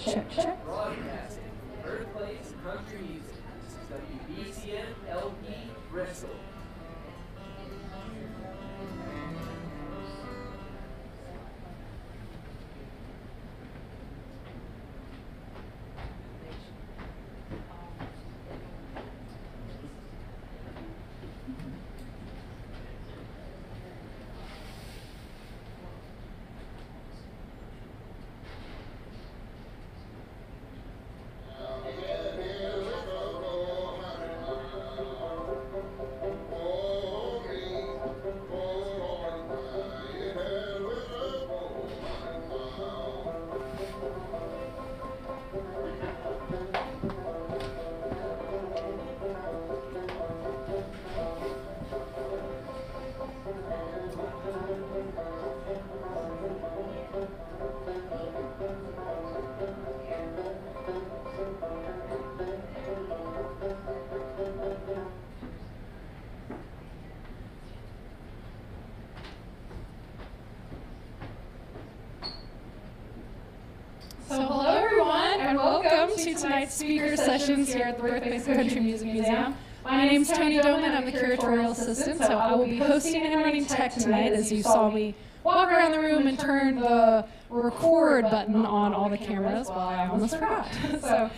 Check, check. Broadcasting, birthplace of country music. This is WBCM LP Bristol. So hello everyone, and welcome to tonight's speaker sessions here at the Birthplace of Country Music Museum. My name's Tony Doman, I'm the curatorial assistant, so I will be hosting and running tech tonight as you saw me walk around the room and turn the record button on all the cameras while I almost forgot. So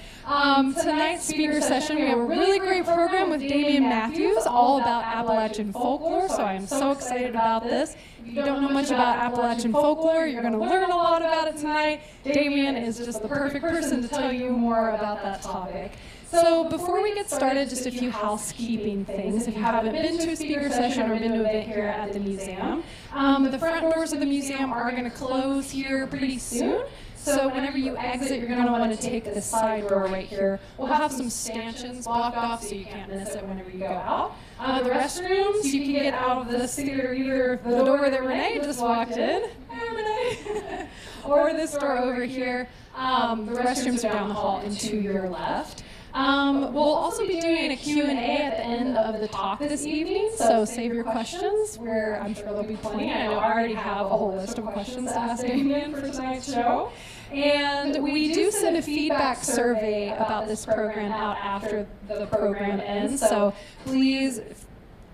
tonight's speaker session, we have a really great program with Damean Mathews, all about Appalachian folklore, so I'm so excited about this. If you don't know much about Appalachian folklore, you're going to learn a lot about it tonight. Damean is just the perfect person to tell you more about that topic. So before we get started, just a few housekeeping things. If you haven't been to a speaker session or been to an event here at the museum, the front doors of the museum are going to close here pretty soon. So whenever you exit, you're going to want to take this side door right here. We'll have some stanchions blocked off so you can't miss it whenever you go out. The restrooms, you can get out of this theater either the door that Renee just walked in, hey Renee, or this door over here. The restrooms are down the hall and to your left. We'll also be doing a Q&A at the end of the talk this evening, so save your questions, where I'm sure there'll be plenty. I know I already have a whole list of questions to ask Damean for tonight's show. And we do send a feedback survey about this program out after the program ends, so please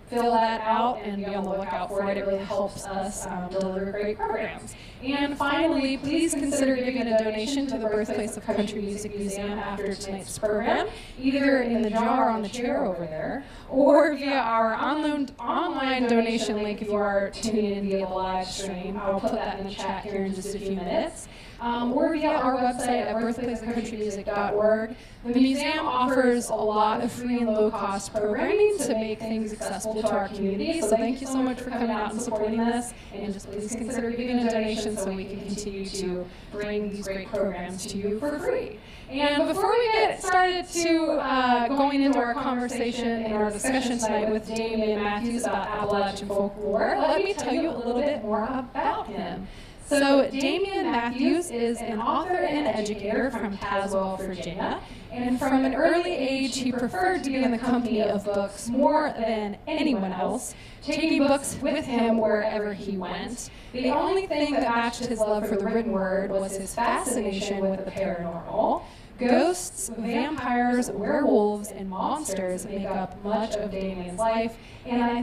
fill that out and be on the lookout for it. It really helps us deliver great programs. And finally, please consider giving a donation to the Birthplace of Country Music Museum after tonight's program, either in the jar on the chair over there, or via our online donation link if you are tuning in via the live stream. I'll put that in the chat here in just a few minutes. Or via our website at birthplaceofcountrymusic.org. The museum offers a lot of free and low-cost programming to make things accessible to our community. So thank you so much for coming out and supporting this. And just please consider giving a donation so we can continue to bring these great programs to you for free. And before we get started to going into our conversation and our discussion tonight with Damean Mathews about Appalachian folklore, let me tell you a little bit more about him. So Damean Mathews is an author and educator from Tazewell, Virginia, and from an early age he preferred to be in the company of books more than anyone else, taking books with him wherever he went. The only thing that matched his love for the written word was his fascination with the paranormal. Ghosts, vampires, werewolves, and monsters make up much of Damean's life. And I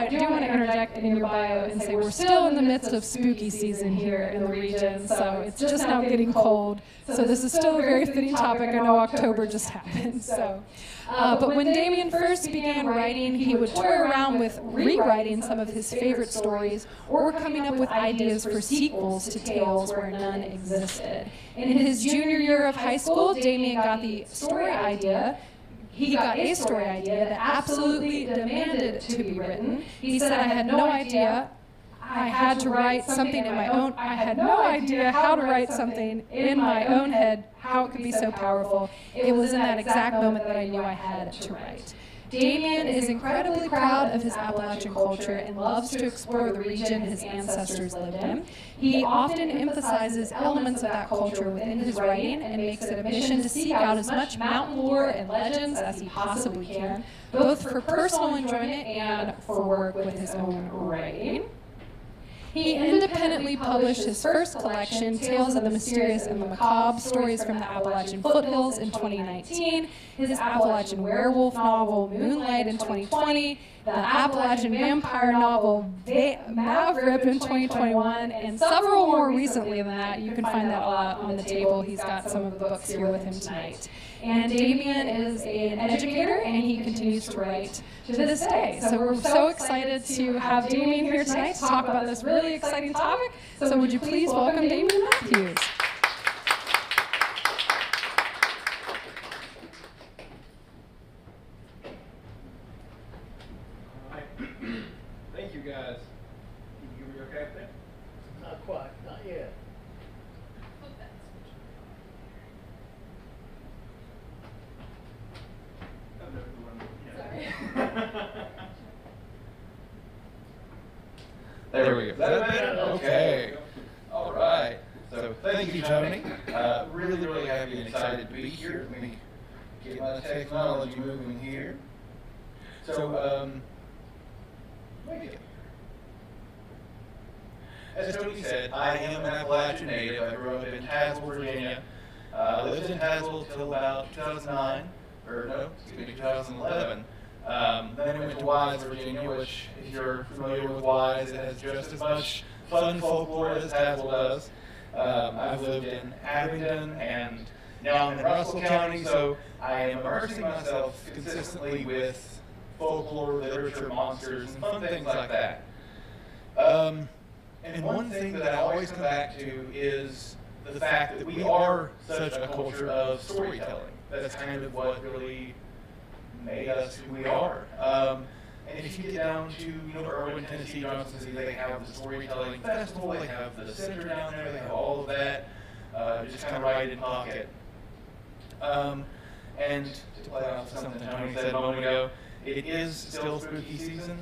do want to interject in your bio and say we're still in the midst of spooky season here in the region, so it's just now getting cold. So this is still a very fitting topic. I know October just happened. So, but when Damean first began writing, he would toy around with rewriting some of his favorite stories or coming up with ideas for sequels to tales where none existed. In his junior year of high school, Damean got a story idea that absolutely demanded to be written. He said, I had no idea I had to write something in my own, I had no idea how to write something in my own head, how it could be so powerful. It was in that exact moment that I knew I had to write. Damean is incredibly proud of his Appalachian culture and loves to explore the region his ancestors lived in. He often emphasizes elements of that culture within his writing and makes it a mission to seek out as much mountain lore and legends as he possibly can, both for personal enjoyment and for work with his own writing. He independently published his first collection, Tales of the Mysterious and the Macabre, Stories from the Appalachian Foothills, in 2019, his Appalachian werewolf novel, Moonlight, in 2020, the Appalachian vampire novel, Maverick, in 2021, and several more recently than that. You can find that all out on the table. He's got some of the books here with him tonight. And Damean is an educator, and he continues to write to this day. So we're so excited to have Damean here tonight to talk about this really exciting topic. So would you please welcome Damean Mathews? Thank you, guys. You were okay up there? Not quite, not yet. There we go. Is that better? Okay. All right. So thank you, Tony. Really, really happy and excited to be here. Let me get my technology moving here. So, as Tony said, I am an Appalachian native. I grew up in Tazewell, Virginia. Lived in Tazewell until about 2009, or no, excuse me, 2011. Then I went to Wise, Virginia, which, if you're familiar with Wise, it has just as much fun folklore as Tazewell does. I've lived in Abingdon, and now I'm in Russell County, so I am immersing myself consistently with folklore, literature, monsters, and fun things like that. And one thing that I always come back to is the fact that we are such a culture of storytelling. That's kind of what really made us who we are. And if you get down to Irwin, Tennessee, Johnson City, they have the storytelling festival, they have the center down there, they have all of that, just kind of right in pocket. And to play off something Tony said a moment ago, it is still spooky season.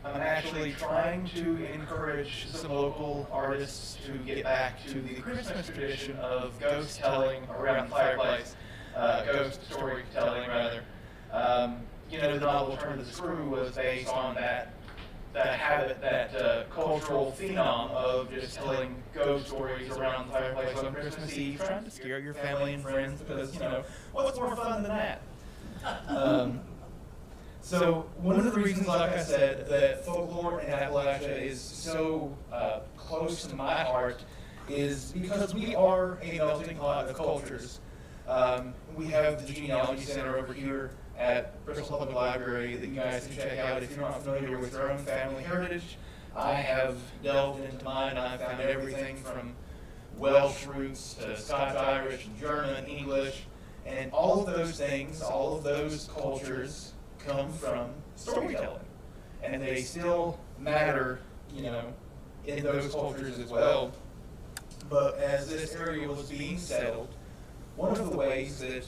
I'm actually trying to encourage some local artists to get back to the Christmas tradition of ghost telling around the fireplace, ghost storytelling rather. The novel Turn to the Screw was based on that habit, that cultural phenom of just telling ghost stories around the fireplace on Christmas Eve, trying to scare your family and friends because, what's more fun than that? So one of the reasons, like I said, that folklore in Appalachia is so close to my heart is because we are a melting pot of cultures. We have the Genealogy Center over here at Bristol Public Library that you guys can check out if you're not familiar with your own family heritage. I have delved into mine. I've found everything from Welsh roots to Scotch, Irish, German, English, and all of those things, all of those cultures come from storytelling. And they still matter, in those cultures as well. But as this area was being settled, one of the ways that,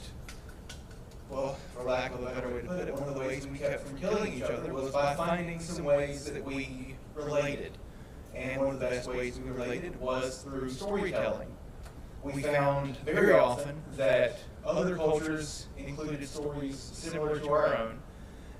well, for lack of a better way to put it, one of the ways we kept from killing each other was by finding some ways that we related. And one of the best ways we related was through storytelling. We found very often that other cultures included stories similar to our own.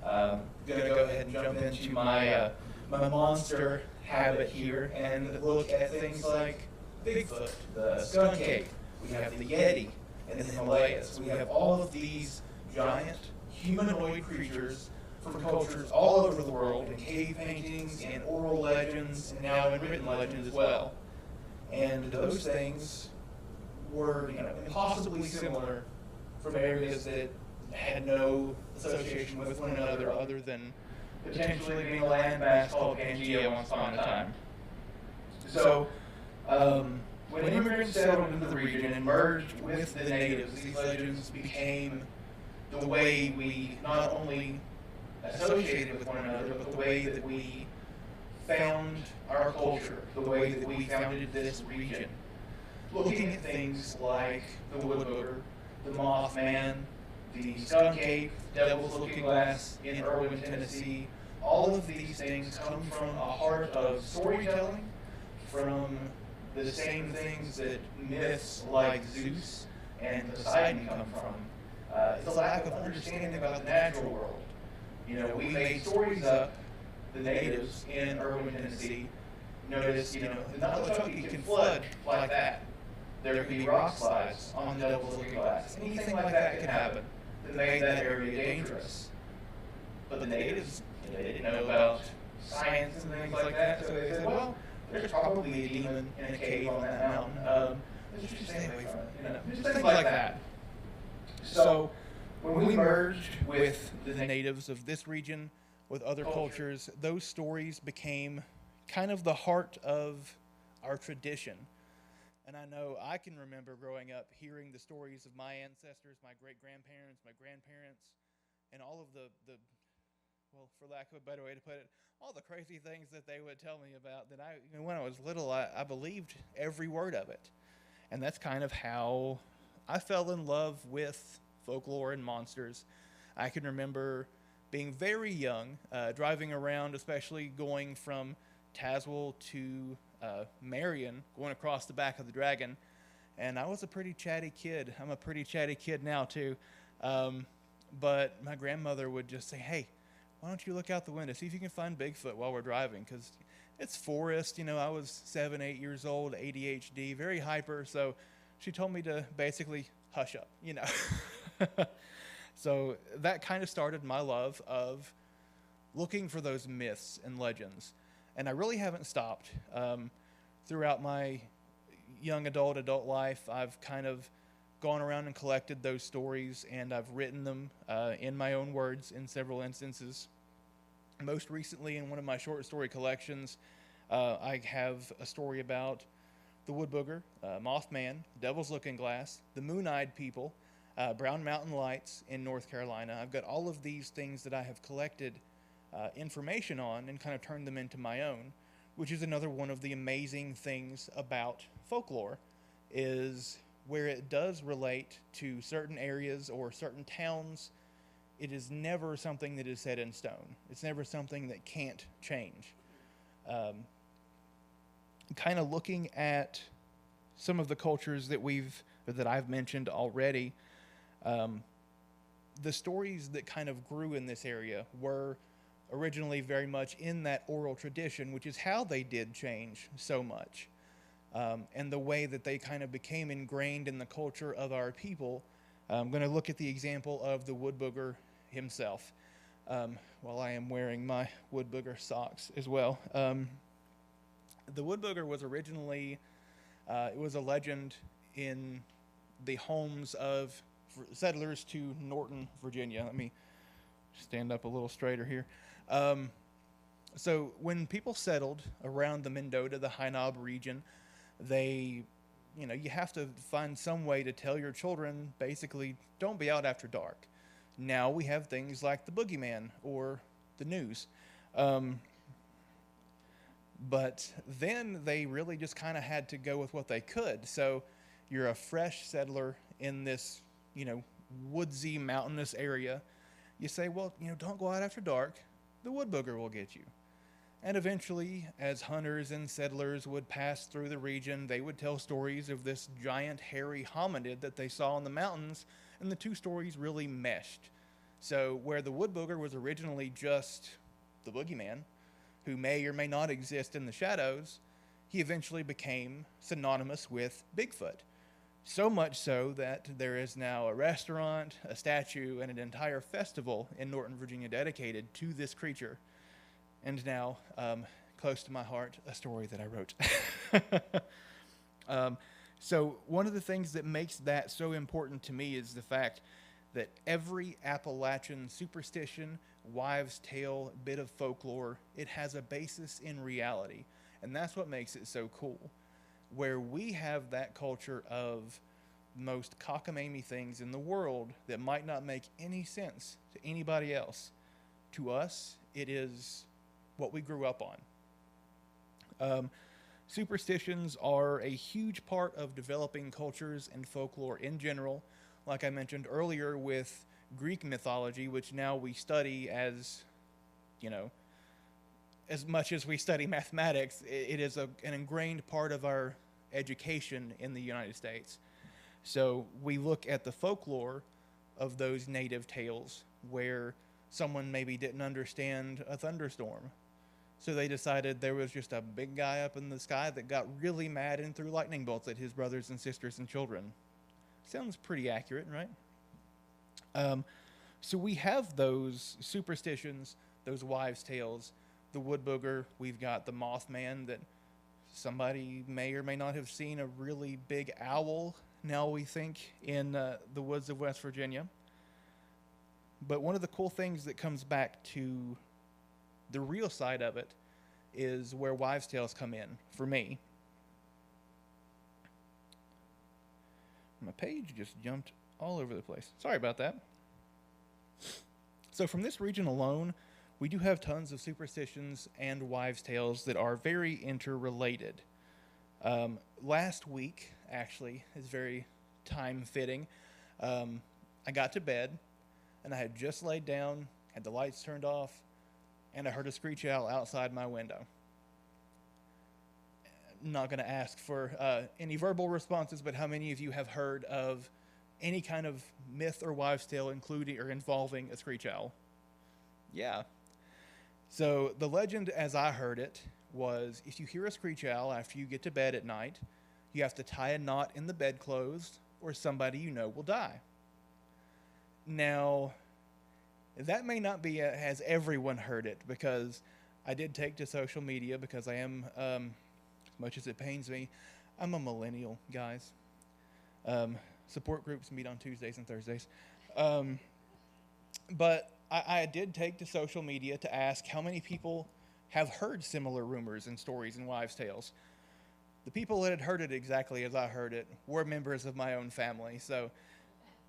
I'm going to go ahead and jump into my monster habit here and look at things like Bigfoot, the skunk ape, we have the Yeti in the Himalayas. We have all of these giant humanoid creatures from cultures all over the world in cave paintings and oral legends and now in written legends as well. And those things were impossibly similar from areas that had no association with one another other than potentially being a landmass called Pangea once upon a time. So, when immigrants settled into the region and merged with the natives, these legends became the way we not only associated with one another, but the way that we found our culture, the way that we founded this region. Looking at things like the woodbooger, the Mothman, the skunk ape, devil's looking glass in Irwin, Tennessee, all of these things come from a heart of storytelling, from the same things that myths like Zeus and Poseidon come from. It's a lack of understanding about the natural world. We made stories up, the natives in Irwin, Tennessee, Notice, the Nalachonki can flood like that. There could be rock slides on the Devil's Looking Glass. Anything like that can happen that made that area dangerous. But the natives, they didn't know about science and things like that, so they said, well, there's probably a demon in a cave on that mountain. Let's just stay away from it. Just things like that. So when we merged with the natives of this region, with other cultures, those stories became kind of the heart of our tradition. And I know I can remember growing up hearing the stories of my ancestors, my great-grandparents, my grandparents, and all of the well, for lack of a better way to put it, all the crazy things that they would tell me about that when I was little, I believed every word of it. And that's kind of how I fell in love with folklore and monsters. I can remember being very young, driving around, especially going from Tazewell to Marion, going across the back of the Dragon. And I was a pretty chatty kid. I'm a pretty chatty kid now, too. But my grandmother would just say, hey, why don't you look out the window, see if you can find Bigfoot while we're driving, because it's forest. I was 7, 8 years old, ADHD, very hyper, so she told me to basically hush up, So that kind of started my love of looking for those myths and legends, and I really haven't stopped. Throughout my young adult life, I've kind of gone around and collected those stories, and I've written them in my own words in several instances. Most recently, in one of my short story collections, I have a story about the Wood Booger, Mothman, Devil's Looking Glass, the Moon-Eyed People, Brown Mountain Lights in North Carolina. I've got all of these things that I have collected information on and kind of turned them into my own, which is another one of the amazing things about folklore, is where it does relate to certain areas or certain towns, it is never something that is set in stone. It's never something that can't change. Kind of looking at some of the cultures that I've mentioned already, the stories that kind of grew in this area were originally very much in that oral tradition, which is how they did change so much. And the way that they kind of became ingrained in the culture of our people. I'm going to look at the example of the Wood Booger himself, while I am wearing my Wood Booger socks as well. The Wood Booger was originally, it was a legend in the homes of settlers to Norton, Virginia. Let me stand up a little straighter here. So when people settled around the Mendota, the High Knob region, you have to find some way to tell your children, basically, don't be out after dark. Now we have things like the boogeyman or the news. But then they really just kind of had to go with what they could. So you're a fresh settler in this, woodsy, mountainous area. You say, well, don't go out after dark. The Wood Booger will get you. And eventually, as hunters and settlers would pass through the region, they would tell stories of this giant hairy hominid that they saw in the mountains, and the two stories really meshed. So where the Wood Booger was originally just the boogeyman, who may or may not exist in the shadows, he eventually became synonymous with Bigfoot. So much so that there is now a restaurant, a statue, and an entire festival in Norton, Virginia dedicated to this creature. And now, close to my heart, a story that I wrote. So one of the things that makes that so important to me is the fact that every Appalachian superstition, wives' tale, bit of folklore, it has a basis in reality. And that's what makes it so cool. Where we have that culture of most cockamamie things in the world that might not make any sense to anybody else, to us, it is what we grew up on. Superstitions are a huge part of developing cultures and folklore in general. Like I mentioned earlier with Greek mythology, which now we study as, as much as we study mathematics, it is an ingrained part of our education in the United States. So we look at the folklore of those native tales where someone maybe didn't understand a thunderstorm. So they decided there was just a big guy up in the sky that got really mad and threw lightning bolts at his brothers and sisters and children. Sounds pretty accurate, right? So we have those superstitions, those wives' tales, the wood booger. We've got the Mothman that somebody may or may not have seen a really big owl, now we think, in the woods of West Virginia. But one of the cool things that comes back to the real side of it is where wives' tales come in, for me. My page just jumped all over the place. Sorry about that. So from this region alone, we do have tons of superstitions and wives' tales that are very interrelated. Last week, actually, is very time-fitting. I got to bed, and I had just laid down, had the lights turned off, and I heard a screech owl outside my window. I'm not going to ask for any verbal responses, but how many of you have heard of any kind of myth or wives' tale including or involving a screech owl? Yeah. So the legend, as I heard it, was if you hear a screech owl after you get to bed at night, you have to tie a knot in the bedclothes or somebody you know will die. Now, that may not be has everyone heard it, because I did take to social media because I am, as much as it pains me, I'm a millennial, guys. Support groups meet on Tuesdays and Thursdays. But I did take to social media to ask how many people have heard similar rumors and stories and wives' tales. The people that had heard it exactly as I heard it were members of my own family, so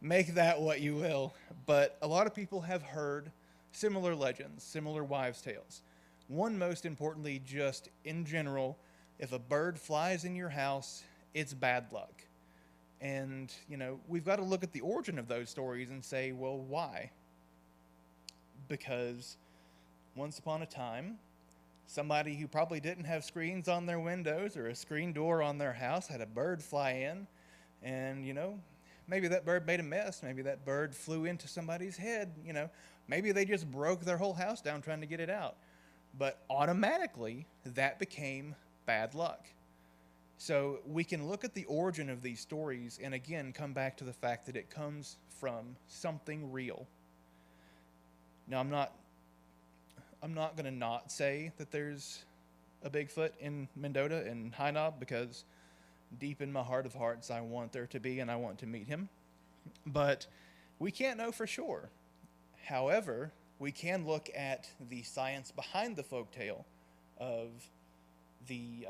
make that what you will. But a lot of people have heard similar legends, similar wives' tales. One, most importantly, just in general, if a bird flies in your house, it's bad luck. And, you know, we've got to look at the origin of those stories and say, well, why? Because once upon a time, somebody who probably didn't have screens on their windows or a screen door on their house had a bird fly in, and, you know, maybe that bird made a mess. Maybe that bird flew into somebody's head. You know, maybe they just broke their whole house down trying to get it out. But automatically, that became bad luck. So we can look at the origin of these stories and again come back to the fact that it comes from something real. Now, I'm not going to not say that there's a Bigfoot in Mendota and High Knob, because deep in my heart of hearts, I want there to be, and I want to meet him. But we can't know for sure. However, we can look at the science behind the folktale of the,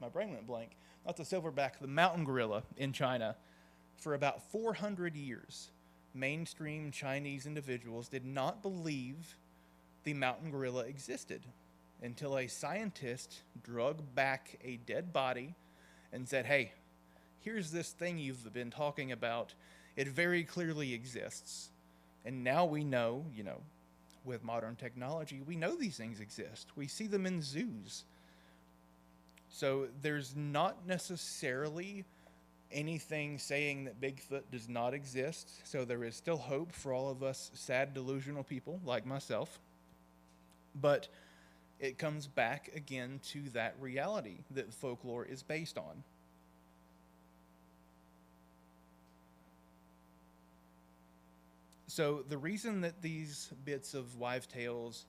my brain went blank, not the silverback, the mountain gorilla in China. For about 400 years, mainstream Chinese individuals did not believe the mountain gorilla existed until a scientist drug back a dead body and said, hey, here's this thing you've been talking about. It very clearly exists. And now we know, you know, with modern technology, we know these things exist. We see them in zoos. So there's not necessarily anything saying that Bigfoot does not exist. So there is still hope for all of us sad, delusional people like myself. But it comes back again to that reality that folklore is based on. So the reason that these bits of wives' tales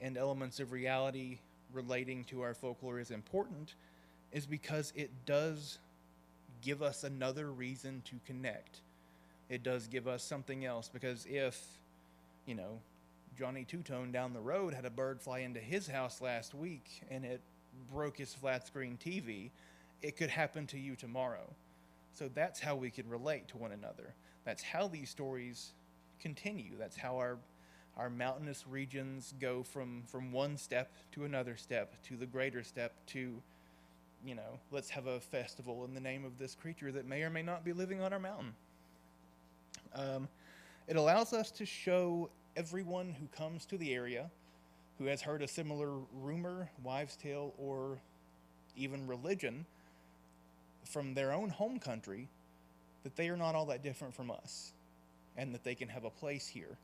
and elements of reality relating to our folklore is important is because it does give us another reason to connect. It does give us something else, because if, you know, Johnny Two-Tone down the road had a bird fly into his house last week and it broke his flat screen TV, it could happen to you tomorrow. So that's how we can relate to one another. That's how these stories continue. That's how our mountainous regions go from one step to another step to the greater step to, you know, let's have a festival in the name of this creature that may or may not be living on our mountain. It allows us to show everyone who comes to the area who has heard a similar rumor, wives' tale, or even religion from their own home country that they are not all that different from us, and that they can have a place here.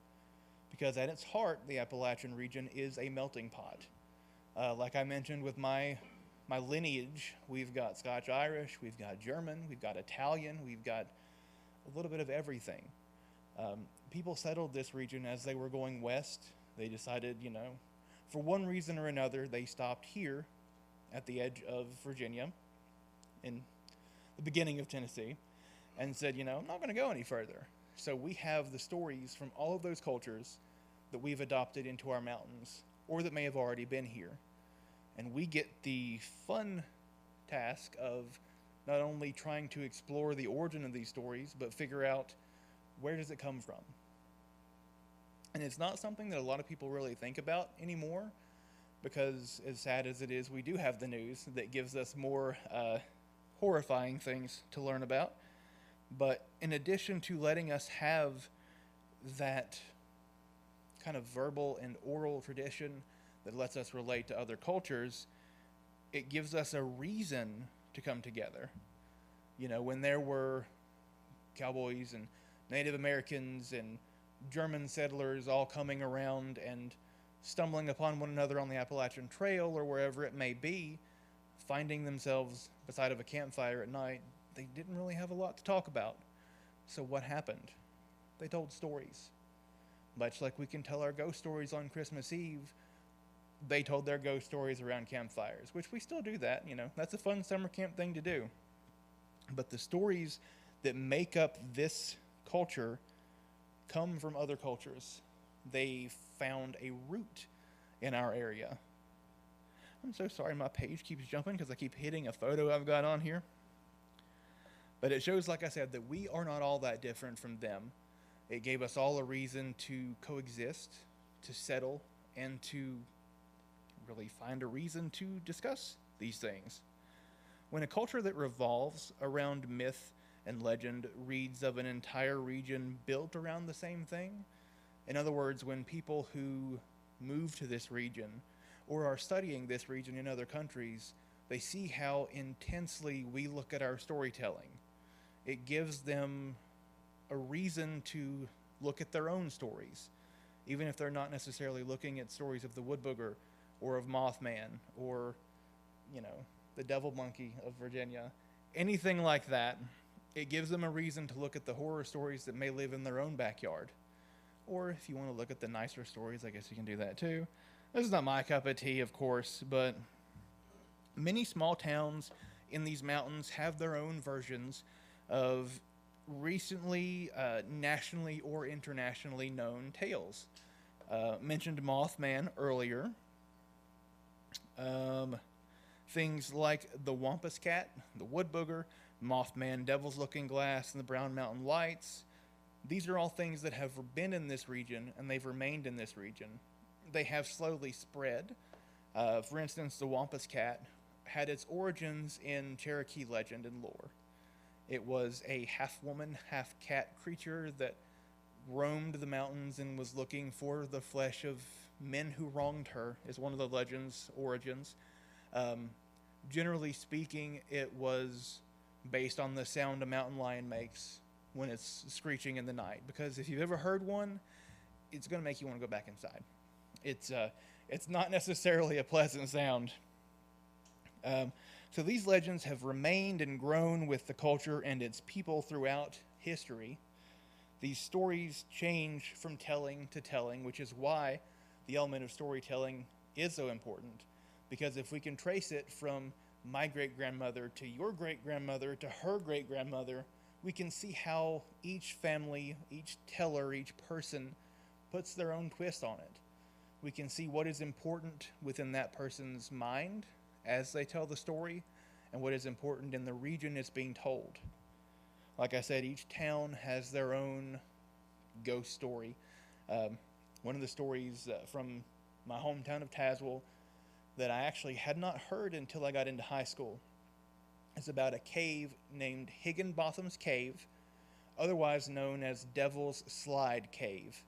because at its heart, the Appalachian region is a melting pot. Like I mentioned with my lineage, we've got Scotch-Irish, we've got German, we've got Italian, we've got a little bit of everything. People settled this region as they were going west. They decided, for one reason or another, they stopped here at the edge of Virginia in the beginning of Tennessee and said, I'm not going to go any further. So we have the stories from all of those cultures that we've adopted into our mountains or that may have already been here. And we get the fun task of not only trying to explore the origin of these stories, but figure out where does it come from. And it's not something that a lot of people really think about anymore, because as sad as it is, we do have the news that gives us more horrifying things to learn about. But in addition to letting us have that kind of verbal and oral tradition that lets us relate to other cultures, it gives us a reason to come together. When there were cowboys and Native Americans and German settlers all coming around and stumbling upon one another on the Appalachian Trail or wherever it may be, finding themselves beside of a campfire at night, they didn't really have a lot to talk about. So what happened? They told stories. Much like we can tell our ghost stories on Christmas Eve, they told their ghost stories around campfires, which we still do that. That's a fun summer camp thing to do. But the stories that make up this culture come from other cultures. They found a root in our area. I'm so sorry my page keeps jumping because I keep hitting a photo I've got on here. But it shows, like I said, that we are not all that different from them. It gave us all a reason to coexist, to settle, and to really find a reason to discuss these things. When a culture that revolves around myth and legend reads of an entire region built around the same thing, in other words, when people who move to this region or are studying this region in other countries, they see how intensely we look at our storytelling. It gives them a reason to look at their own stories, even if they're not necessarily looking at stories of the wood booger or of Mothman or, the devil monkey of Virginia, anything like that. It gives them a reason to look at the horror stories that may live in their own backyard. Or if you want to look at the nicer stories, I guess you can do that too. This is not my cup of tea, of course, but many small towns in these mountains have their own versions of recently nationally or internationally known tales. Mentioned Mothman earlier. Things like the Wampus Cat, the Wood Booger, Mothman, Devil's Looking Glass, and the Brown Mountain Lights. These are all things that have been in this region, and they've remained in this region. They have slowly spread. For instance, the Wampus Cat had its origins in Cherokee legend and lore. It was a half-woman, half-cat creature that roamed the mountains and was looking for the flesh of men who wronged her, is one of the legend's origins. Generally speaking, it was based on the sound a mountain lion makes when it's screeching in the night. Because if you've ever heard one, it's going to make you want to go back inside. It's not necessarily a pleasant sound. So these legends have remained and grown with the culture and its people throughout history. These stories change from telling to telling, which is why the element of storytelling is so important. Because if we can trace it from my great-grandmother to your great-grandmother to her great-grandmother, we can see how each family, each teller, each person puts their own twist on it. We can see what is important within that person's mind as they tell the story and what is important in the region it's being told. Like I said, each town has their own ghost story. One of the stories from my hometown of Tazewell that I actually had not heard until I got into high school is about a cave named Higginbotham's Cave, otherwise known as Devil's Slide Cave.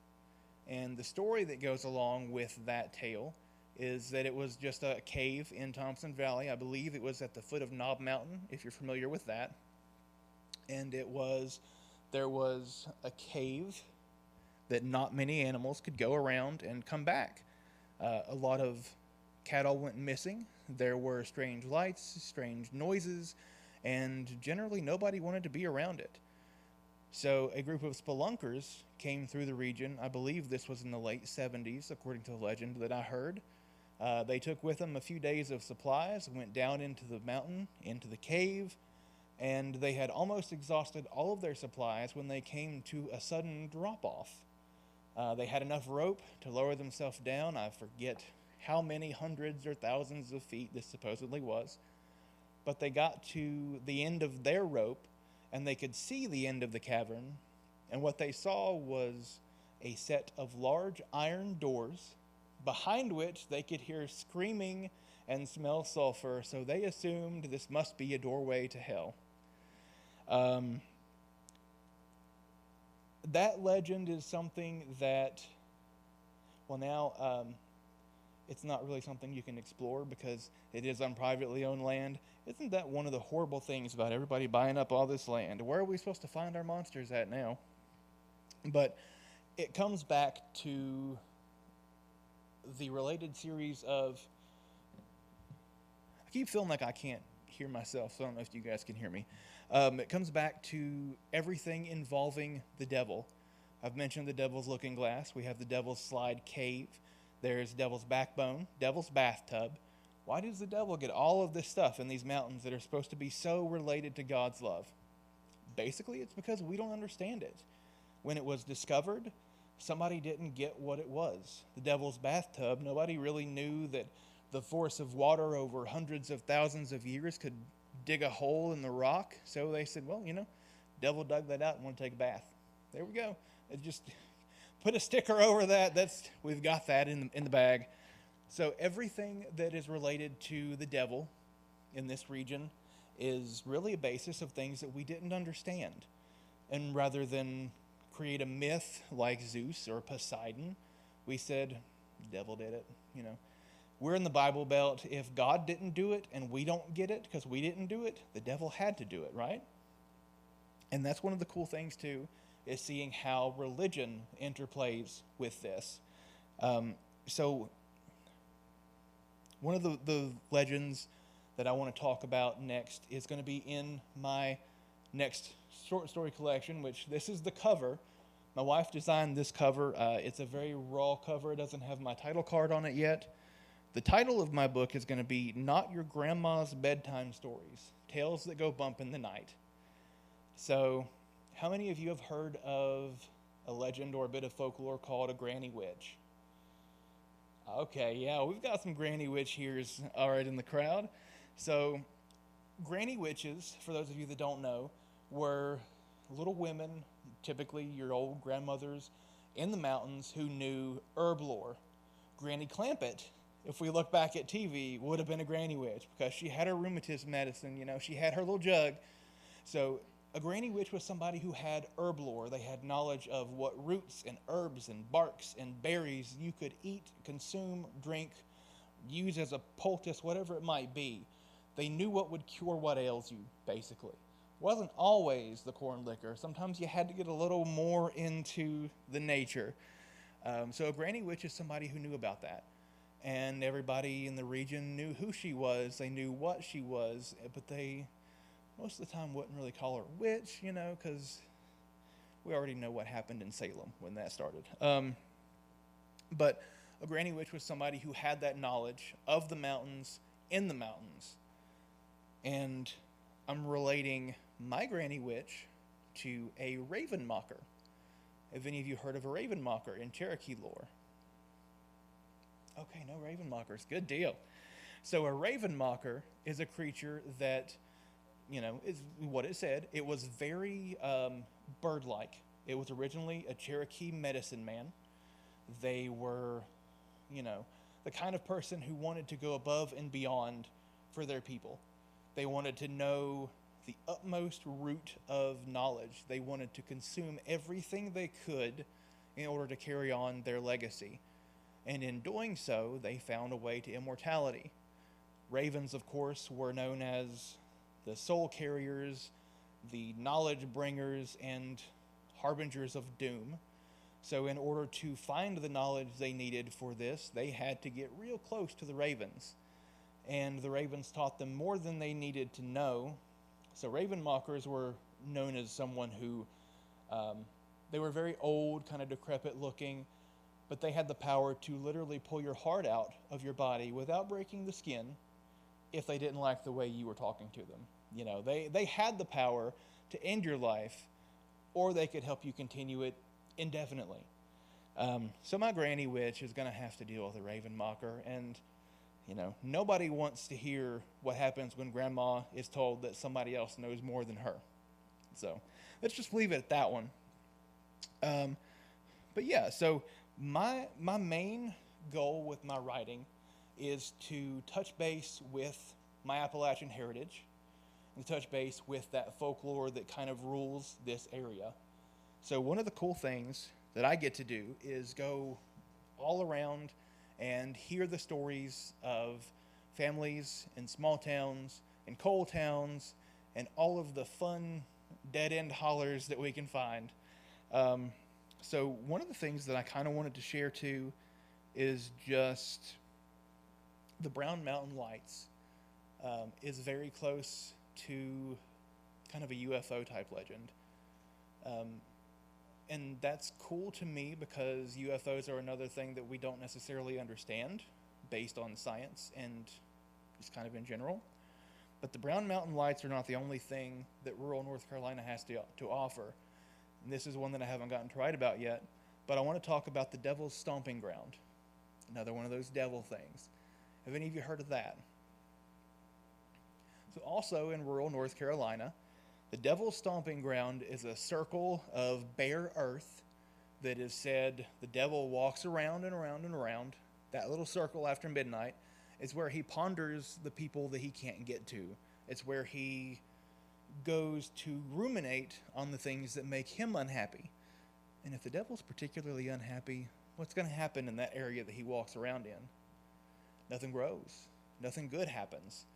And the story that goes along with that tale is that it was just a cave in Thompson Valley. I believe it was at the foot of Knob Mountain, if you're familiar with that. And there was a cave that not many animals could go around and come back. A lot of cattle went missing. There were strange lights, strange noises, and generally nobody wanted to be around it. So a group of spelunkers came through the region. I believe this was in the late 70s, according to the legend that I heard. They took with them a few days of supplies, went down into the mountain, into the cave, and they had almost exhausted all of their supplies when they came to a sudden drop-off. They had enough rope to lower themselves down. I forget how many hundreds or thousands of feet this supposedly was. But they got to the end of their rope, and they could see the end of the cavern. And what they saw was a set of large iron doors, behind which they could hear screaming and smell sulfur. So they assumed this must be a doorway to hell. That legend is something that, well, now it's not really something you can explore because it is on privately owned land. Isn't that one of the horrible things about everybody buying up all this land? Where are we supposed to find our monsters at now? But it comes back to the related series of... I keep feeling like I can't hear myself, so I don't know if you guys can hear me. It comes back to everything involving the devil. I've mentioned the Devil's Looking Glass. We have the Devil's Slide Cave. There's Devil's Backbone, Devil's Bathtub. Why does the devil get all of this stuff in these mountains that are supposed to be so related to God's love? Basically, it's because we don't understand it. When it was discovered, somebody didn't get what it was. The Devil's Bathtub, nobody really knew that the force of water over hundreds of thousands of years could dig a hole in the rock. So they said, well, devil dug that out and want to take a bath. There we go. It just put a sticker over that. We've got that in the bag. So everything that is related to the devil in this region is really a basis of things that we didn't understand. And rather than create a myth like Zeus or Poseidon, we said, devil did it, We're in the Bible Belt. If God didn't do it and we don't get it because we didn't do it, the devil had to do it, right? And that's one of the cool things, too, is seeing how religion interplays with this. So one of the legends that I want to talk about next is going to be in my next short story collection, which this is the cover. My wife designed this cover. It's a very raw cover. It doesn't have my title card on it yet. The title of my book is going to be Not Your Grandma's Bedtime Stories, Tales That Go Bump in the Night. So, how many of you have heard of a legend or a bit of folklore called a granny witch? Okay, yeah, we've got some granny witch here's all right in the crowd. So, granny witches, for those of you that don't know, were little women, typically your old grandmothers in the mountains who knew herb lore. Granny Clampett, if we look back at TV, would have been a granny witch because she had her rheumatism medicine, she had her little jug. So a granny witch was somebody who had herb lore. They had knowledge of what roots and herbs and barks and berries you could eat, consume, drink, use as a poultice, whatever it might be. They knew what would cure what ails you, basically. It wasn't always the corn liquor. Sometimes you had to get a little more into the nature. So a granny witch is somebody who knew about that. And everybody in the region knew who she was. They knew what she was, but they most of the time wouldn't really call her a witch, because we already know what happened in Salem when that started. But a granny witch was somebody who had that knowledge of the mountains, in the mountains. And I'm relating my granny witch to a raven mocker. Have any of you heard of a raven mocker in Cherokee lore? Okay, no raven mockers. Good deal. So a raven mocker is a creature that, is what it said. It was very bird-like. It was originally a Cherokee medicine man. They were, the kind of person who wanted to go above and beyond for their people. They wanted to know the utmost root of knowledge. They wanted to consume everything they could in order to carry on their legacy. And in doing so, they found a way to immortality. Ravens, of course, were known as the soul carriers, the knowledge bringers, and harbingers of doom. So in order to find the knowledge they needed for this, they had to get real close to the ravens. And the ravens taught them more than they needed to know. So raven mockers were known as someone who, they were very old, kind of decrepit looking, but they had the power to literally pull your heart out of your body without breaking the skin if they didn't like the way you were talking to them. You know, they had the power to end your life, or they could help you continue it indefinitely. So my granny witch is going to have to deal with a raven mocker, and you know, nobody wants to hear what happens when grandma is told that somebody else knows more than her. So let's just leave it at that one. But yeah, so my main goal with my writing is to touch base with my Appalachian heritage and touch base with that folklore that kind of rules this area. So one of the cool things that I get to do is go all around and hear the stories of families in small towns and coal towns and all of the fun dead-end hollers that we can find. So one of the things that I kind of wanted to share too is just the Brown Mountain Lights is very close to kind of a UFO type legend. And that's cool to me because UFOs are another thing that we don't necessarily understand based on science and just kind of in general. But the Brown Mountain Lights are not the only thing that rural North Carolina has to offer. And this is one that I haven't gotten to write about yet, but I want to talk about the Devil's Stomping Ground. Another one of those devil things. Have any of you heard of that? So also in rural North Carolina, the Devil's Stomping Ground is a circle of bare earth that is said the devil walks around and around and around. That little circle after midnight is where he ponders the people that he can't get to. It's where he goes to ruminate on the things that make him unhappy. And if the devil's particularly unhappy, what's going to happen in that area that he walks around in? Nothing grows. Nothing good happens.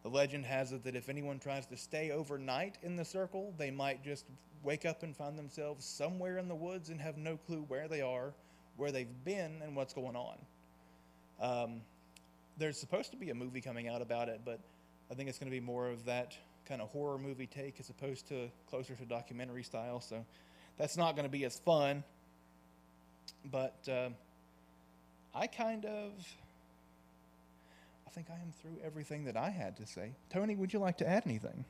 The legend has it that if anyone tries to stay overnight in the circle, they might just wake up and find themselves somewhere in the woods and have no clue where they are, where they've been, and what's going on. There's supposed to be a movie coming out about it, but I think it's going to be more of that kind of horror movie take as opposed to closer to documentary style. So that's not going to be as fun. But I think I am through everything that I had to say. Tony, would you like to add anything?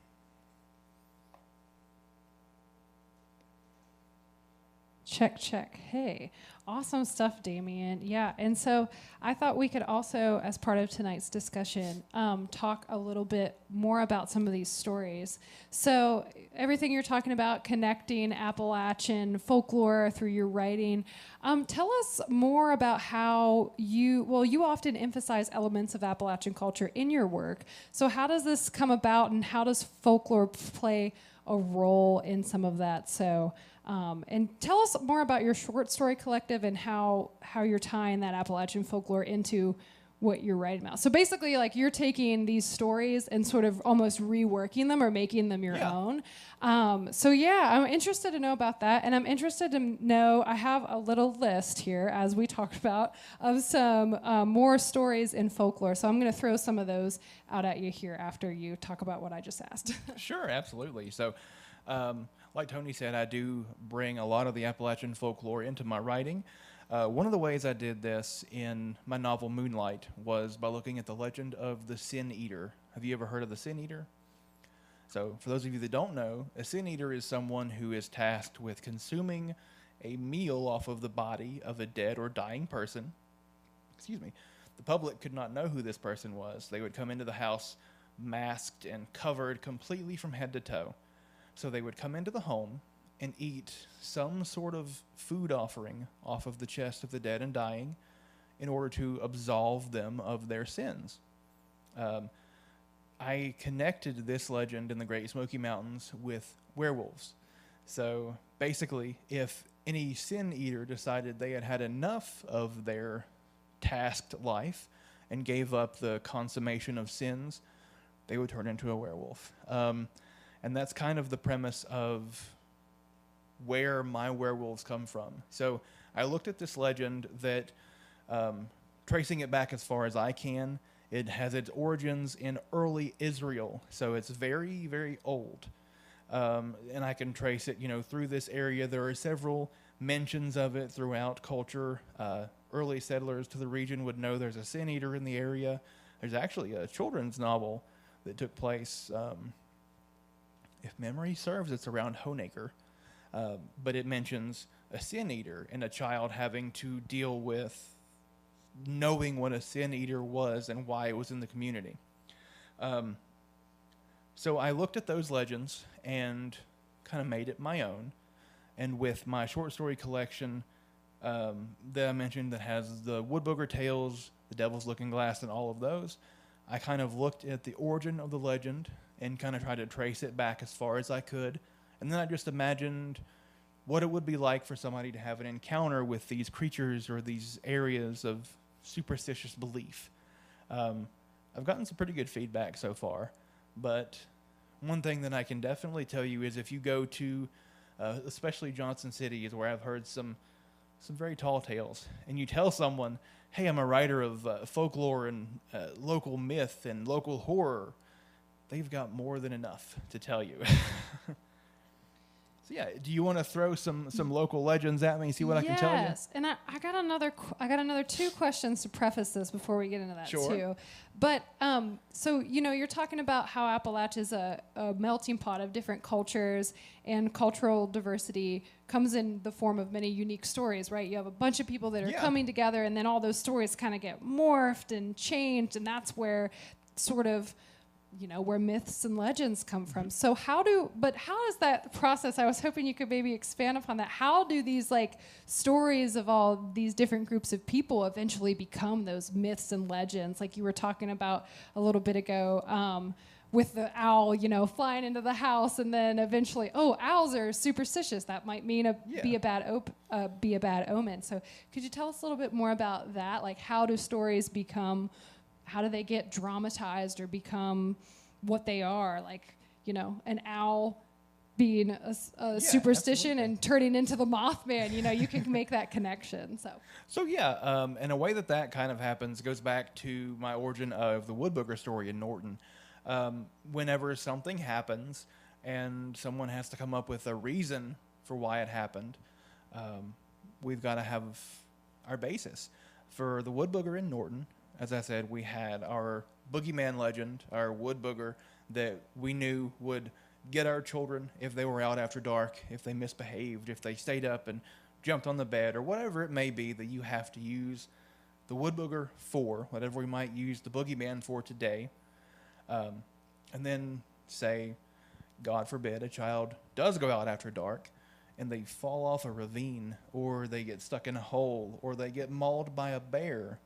Check. Hey, awesome stuff, Damean. Yeah, and so I thought we could also, as part of tonight's discussion, talk a little bit more about some of these stories. So everything you're talking about, connecting Appalachian folklore through your writing, tell us more about how you often emphasize elements of Appalachian culture in your work. So how does this come about, and how does folklore play a role in some of that? So, and tell us more about your short story collective and how you're tying that Appalachian folklore into what you're writing about. So basically, like, you're taking these stories and sort of almost reworking them or making them your own. So yeah, I'm interested to know about that, and I'm interested to know, I have a little list here, as we talked about, of some more stories in folklore. So I'm going to throw some of those out at you here after you talk about what I just asked. Sure, absolutely. So like Tony said, I do bring a lot of the Appalachian folklore into my writing. One of the ways I did this in my novel Moonlight was by looking at the legend of the Sin Eater. Have you ever heard of the Sin Eater? So for those of you that don't know, a Sin Eater is someone who is tasked with consuming a meal off of the body of a dead or dying person. Excuse me. The public could not know who this person was. They would come into the house masked and covered completely from head to toe. So they would come into the home and eat some sort of food offering off of the chest of the dead and dying in order to absolve them of their sins. I connected this legend in the Great Smoky Mountains with werewolves. So basically, if any sin eater decided they had had enough of their tasked life and gave up the consummation of sins, they would turn into a werewolf. And that's kind of the premise of where my werewolves come from. So I looked at this legend that, tracing it back as far as I can, it has its origins in early Israel, so it's very, very old. And I can trace it, through this area. There are several mentions of it throughout culture. Early settlers to the region would know there's a sin eater in the area. There's actually a children's novel that took place, if memory serves, it's around Honaker. But it mentions a sin eater and a child having to deal with knowing what a sin eater was and why it was in the community. So I looked at those legends and kind of made it my own. And with my short story collection that I mentioned that has the Wood Booger Tales, the Devil's Looking Glass, and all of those, I kind of looked at the origin of the legend and kind of tried to trace it back as far as I could. And then I just imagined what it would be like for somebody to have an encounter with these creatures or these areas of superstitious belief. I've gotten some pretty good feedback so far, but one thing that I can definitely tell you is if you go to, especially Johnson City is where I've heard some very tall tales, and you tell someone, hey, I'm a writer of folklore and local myth and local horror, they've got more than enough to tell you. So yeah, do you want to throw some local legends at me and see what I can tell you? Yes, and I got another two questions to preface this before we get into that too. But so you're talking about how Appalachia is a melting pot of different cultures, and cultural diversity comes in the form of many unique stories, right? You have a bunch of people that are coming together, and then all those stories kind of get morphed and changed, and that's where sort of where myths and legends come from. So how is that process? I was hoping you could maybe expand upon that. How do these stories of all these different groups of people eventually become those myths and legends? Like you were talking about a little bit ago, with the owl, flying into the house, and then eventually, owls are superstitious. That might mean be a bad omen. So could you tell us a little bit more about that? Like how do stories become? How do they get dramatized or become what they are? Like, an owl being a superstition absolutely. and turning into the Mothman. You can make that connection. So and a way that kind of happens goes back to my origin of the Wood Booger story in Norton. Whenever something happens and someone has to come up with a reason for why it happened, we've got to have our basis. For the Wood Booger in Norton, as I said, we had our boogeyman legend, our wood booger, that we knew would get our children if they were out after dark, if they misbehaved, if they stayed up and jumped on the bed, or whatever it may be that you have to use the wood booger for, whatever we might use the boogeyman for today. And then say, God forbid, a child does go out after dark and they fall off a ravine, or they get stuck in a hole, or they get mauled by a bear,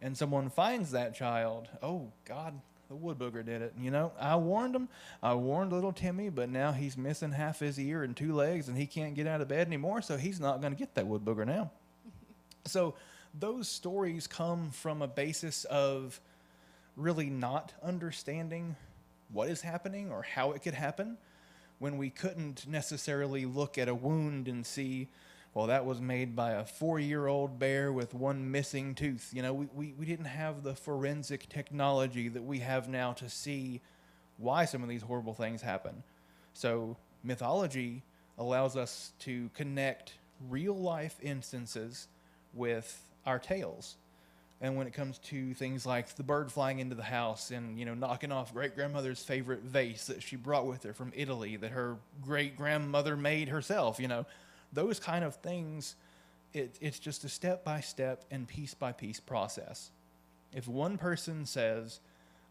and someone finds that child. Oh, God, the wood booger did it. I warned him. I warned little Timmy, but now he's missing half his ear and 2 legs, and he can't get out of bed anymore, so he's not going to get that wood booger now. So those stories come from a basis of really not understanding what is happening or how it could happen, when we couldn't necessarily look at a wound and see, well, that was made by a 4-year-old bear with 1 missing tooth. We didn't have the forensic technology that we have now to see why some of these horrible things happen. So mythology allows us to connect real-life instances with our tales. And when it comes to things like the bird flying into the house and, knocking off great-grandmother's favorite vase that she brought with her from Italy that her great-grandmother made herself, those kind of things, it's just a step-by-step and piece-by-piece process. If one person says,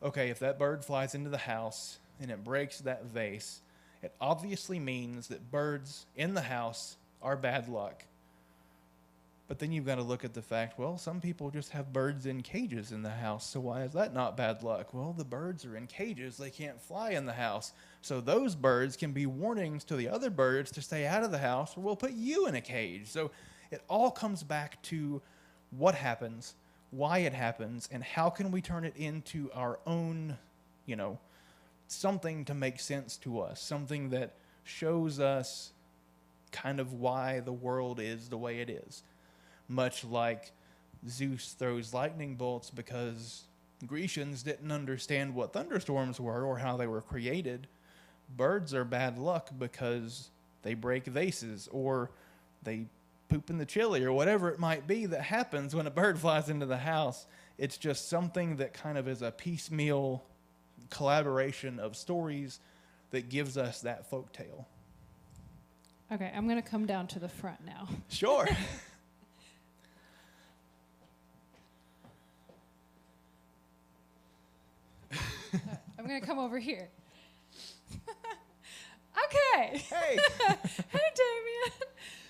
okay, if that bird flies into the house and it breaks that vase, it obviously means that birds in the house are bad luck. But then you've got to look at the fact, well, some people just have birds in cages in the house, so why is that not bad luck? Well, the birds are in cages. They can't fly in the house. So those birds can be warnings to the other birds to stay out of the house, or we'll put you in a cage. So it all comes back to what happens, why it happens, and how can we turn it into our own, something to make sense to us, something that shows us kind of why the world is the way it is. much like Zeus throws lightning bolts because Grecians didn't understand what thunderstorms were or how they were created. Birds are bad luck because they break vases or they poop in the chili or whatever it might be that happens when a bird flies into the house. It's just something that kind of is a piecemeal collaboration of stories that gives us that folktale. Okay, I'm going to come down to the front now. Sure. I'm going to come over here. Okay. Hey. Hey, Damean.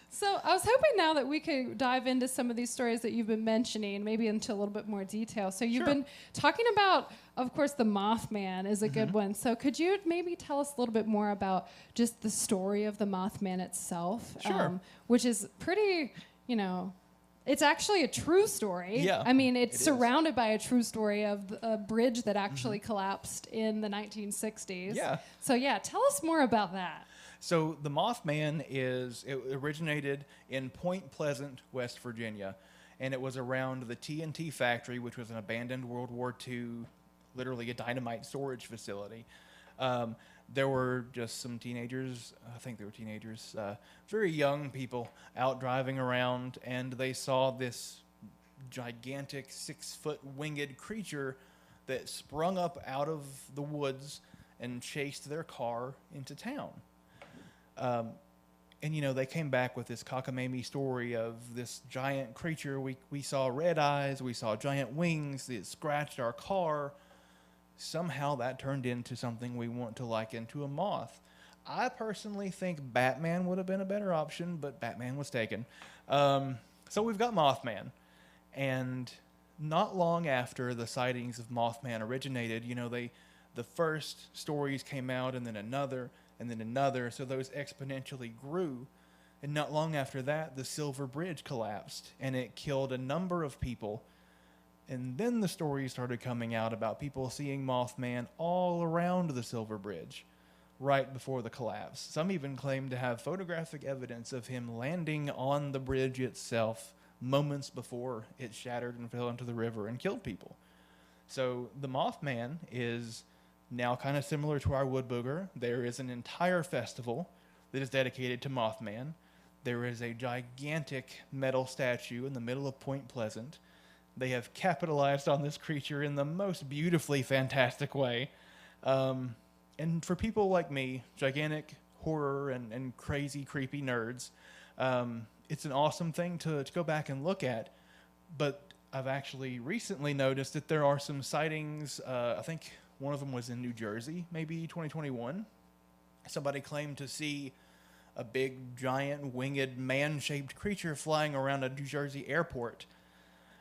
So I was hoping now that we could dive into some of these stories that you've been mentioning, maybe into a little bit more detail. So you've been talking about, of course, the Mothman is a good one. So could you maybe tell us a little bit more about just the story of the Mothman itself? Sure. Which is pretty, it's actually a true story. Yeah, I mean, it's it is. surrounded by a true story of a bridge that actually collapsed in the 1960s. Yeah. So tell us more about that. So the Mothman it originated in Point Pleasant, West Virginia, and it was around the TNT factory, which was an abandoned World War II, literally a dynamite storage facility. There were just some teenagers, I think they were teenagers, very young people out driving around, and they saw this gigantic 6-foot winged creature that sprung up out of the woods and chased their car into town. And they came back with this cockamamie story of this giant creature. We saw red eyes, we saw giant wings, it scratched our car. Somehow that turned into something we want to liken to a moth. I personally think Batman would have been a better option, but Batman was taken. So we've got Mothman. And not long after the sightings of Mothman originated, the first stories came out and then another, so those exponentially grew. And not long after that, the Silver Bridge collapsed, and it killed a number of people. And then the stories started coming out about people seeing Mothman all around the Silver Bridge right before the collapse. Some even claim to have photographic evidence of him landing on the bridge itself moments before it shattered and fell into the river and killed people. So the Mothman is now kind of similar to our Wood Booger. There is an entire festival that is dedicated to Mothman. There is a gigantic metal statue in the middle of Point Pleasant. They have capitalized on this creature in the most beautifully fantastic way. And for people like me, gigantic horror and crazy, creepy nerds, it's an awesome thing to go back and look at. But I've actually recently noticed that there are some sightings. I think one of them was in New Jersey, maybe 2021. Somebody claimed to see a big, giant, winged, man-shaped creature flying around a New Jersey airport.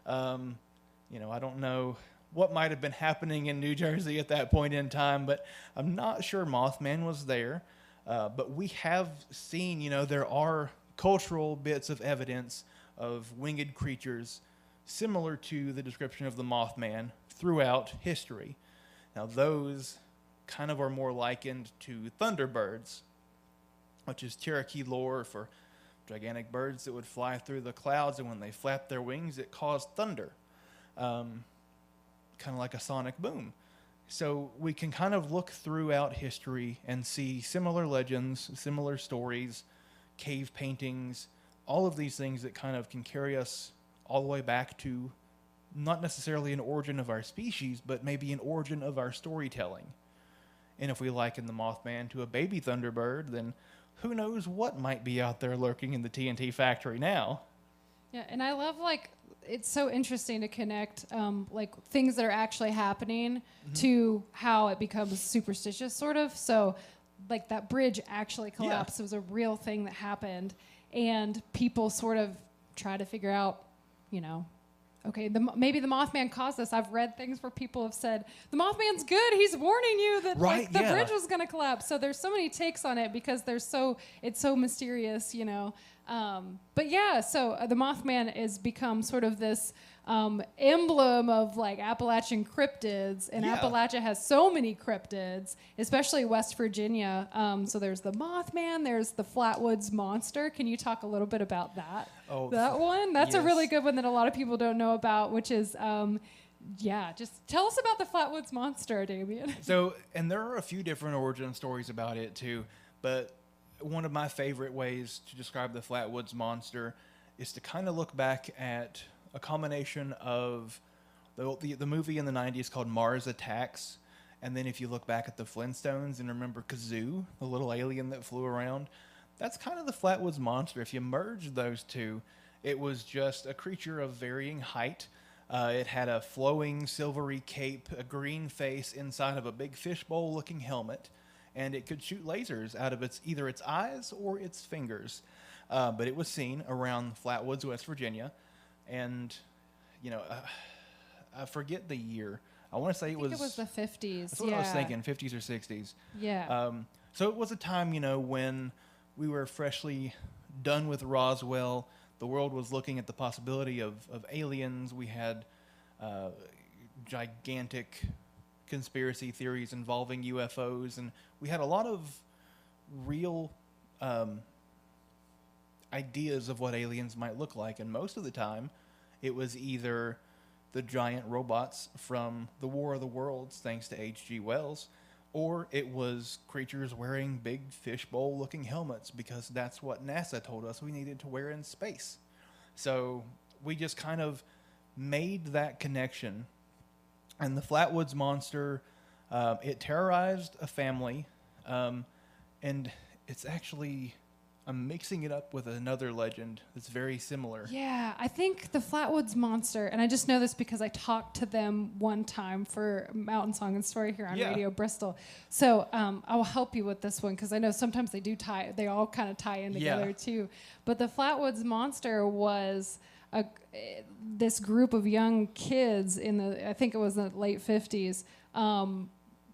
I don't know what might have been happening in New Jersey at that point in time, but I'm not sure Mothman was there. But we have seen, there are cultural bits of evidence of winged creatures similar to the description of the Mothman throughout history. Now, those kind of are more likened to thunderbirds, which is Cherokee lore for gigantic birds that would fly through the clouds, and when they flapped their wings, it caused thunder, kind of like a sonic boom. So we can kind of look throughout history and see similar legends, similar stories, cave paintings, all of these things that kind of can carry us all the way back to not necessarily an origin of our species, but maybe an origin of our storytelling. And if we liken the Mothman to a baby thunderbird, then who knows what might be out there lurking in the TNT factory now. Yeah, and I love, it's so interesting to connect, things that are actually happening to how it becomes superstitious, sort of. So, that bridge actually collapsed. Yeah. It was a real thing that happened. And people sort of try to figure out, okay, maybe the Mothman caused this. I've read things where people have said, the Mothman's good. He's warning you that the bridge was going to collapse. So there's so many takes on it because it's so mysterious, But yeah, so the Mothman has become sort of this emblem of like Appalachian cryptids, and Yeah. Appalachia has so many cryptids, especially West Virginia. So there's the Mothman, there's the Flatwoods Monster. Can you talk a little bit about that? Oh, That one? That's a really yes. good one that a lot of people don't know about, which is, just tell us about the Flatwoods Monster, Damean. So, and there are a few different origin stories about it too, but one of my favorite ways to describe the Flatwoods Monster is to kind of look back at a combination of the movie in the 90s called Mars Attacks, and then if you look back at the Flintstones and remember Kazoo, the little alien that flew around, that's kind of the Flatwoods Monster. If you merge those two, it was just a creature of varying height. It had a flowing silvery cape, a green face inside of a big fishbowl-looking helmet, and it could shoot lasers out of either its eyes or its fingers. But it was seen around Flatwoods, West Virginia, and I forget the year. I want to say it was the 50s. That's what I was thinking, 50s or 60s. Yeah. So it was a time, when we were freshly done with Roswell. The world was looking at the possibility of aliens. We had gigantic conspiracy theories involving UFOs, and we had a lot of real ideas of what aliens might look like. And most of the time, it was either the giant robots from the War of the Worlds, thanks to H.G. Wells, or it was creatures wearing big fishbowl-looking helmets, because that's what NASA told us we needed to wear in space. So we just kind of made that connection. And the Flatwoods Monster, it terrorized a family, and it's actually... I'm mixing it up with another legend that's very similar. Yeah, I think the Flatwoods Monster, and I just know this because I talked to them one time for Mountain Song and Story here on Radio Bristol. So I will help you with this one because I know sometimes they all kind of tie in together too. But the Flatwoods Monster was this group of young kids I think it was the late 50s,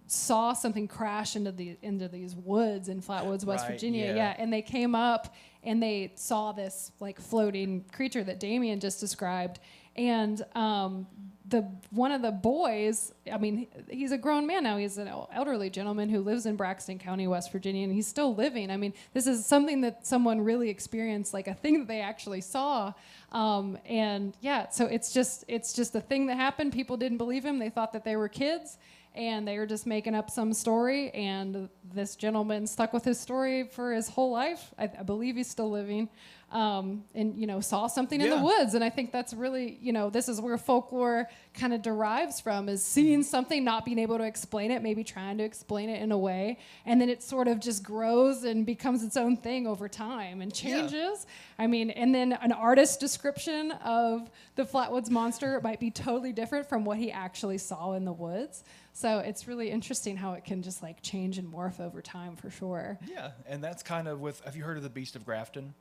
saw something crash into these woods in Flatwoods, West Virginia. Yeah, and they came up and they saw this like floating creature that Damean just described. And one of the boys, I mean, he's a grown man now. He's an elderly gentleman who lives in Braxton County, West Virginia, and he's still living. I mean, this is something that someone really experienced, like a thing that they actually saw. And yeah, so it's just a thing that happened. People didn't believe him. They thought that they were kids. And they were just making up some story, and this gentleman stuck with his story for his whole life. I believe he's still living, and saw something in the woods. And I think that's really, this is where folklore kind of derives from, is seeing something, not being able to explain it, maybe trying to explain it in a way, and then it sort of just grows and becomes its own thing over time and changes. Yeah. I mean, and then an artist's description of the Flatwoods Monster might be totally different from what he actually saw in the woods. So it's really interesting how it can just like change and morph over time for sure. Yeah, and that's kind of have you heard of the Beast of Grafton?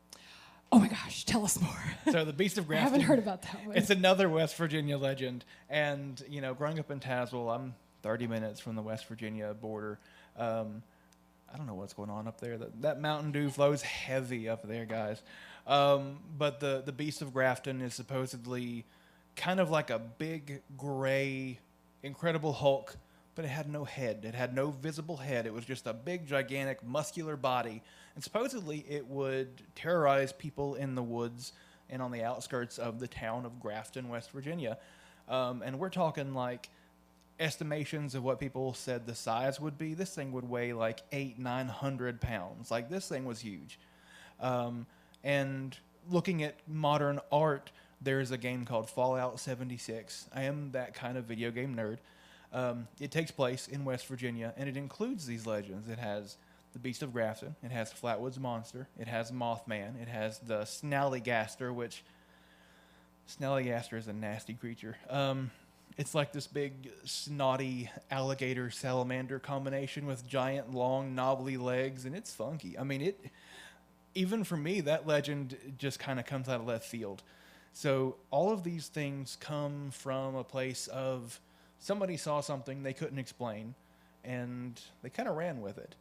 Oh my gosh, tell us more. So the Beast of Grafton. I haven't heard about that one. It's another West Virginia legend. And, growing up in Tazewell, I'm 30 minutes from the West Virginia border. I don't know what's going on up there. That Mountain Dew flows heavy up there, guys. But the Beast of Grafton is supposedly kind of like a big, gray, Incredible Hulk, but it had no head. It had no visible head. It was just a big, gigantic, muscular body. And supposedly it would terrorize people in the woods and on the outskirts of the town of Grafton, West Virginia. And we're talking like estimations of what people said the size would be. This thing would weigh like 800-900 pounds. Like, this thing was huge. And looking at modern art, there's a game called Fallout 76. I am that kind of video game nerd. It takes place in West Virginia, and it includes these legends. It has the Beast of Grafton. It has Flatwoods Monster. It has Mothman. It has the Snallygaster, which... Snallygaster is a nasty creature. It's like this big, snotty alligator-salamander combination with giant, long, knobbly legs, and it's funky. I mean, even for me, that legend just kind of comes out of left field. So all of these things come from a place of somebody saw something they couldn't explain, and they kind of ran with it.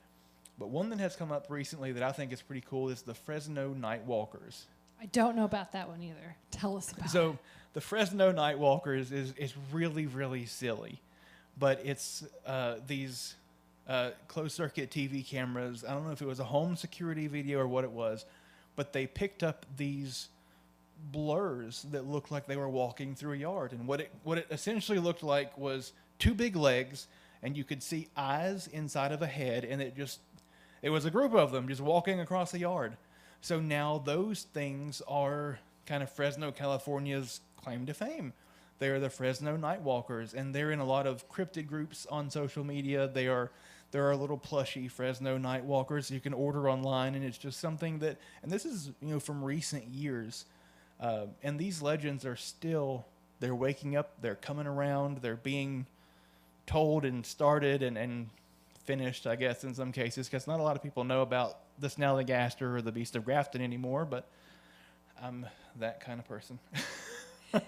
But one that has come up recently that I think is pretty cool is the Fresno Nightwalkers. I don't know about that one either. Tell us about it. So the Fresno Nightwalkers is really, really silly. But it's these closed-circuit TV cameras. I don't know if it was a home security video or what it was, but they picked up these blurs that looked like they were walking through a yard. And what it essentially looked like was two big legs, and you could see eyes inside of a head, and it was a group of them just walking across the yard. So now those things are kind of Fresno, California's claim to fame. They're the Fresno Nightwalkers, and they're in a lot of cryptid groups on social media. There are little plushy Fresno Nightwalkers you can order online, and it's just something that, and this is, from recent years, and these legends are still, they're waking up, they're coming around, they're being told and started and finished, I guess, in some cases, because not a lot of people know about the Snallygaster or the Beast of Grafton anymore, but I'm that kind of person.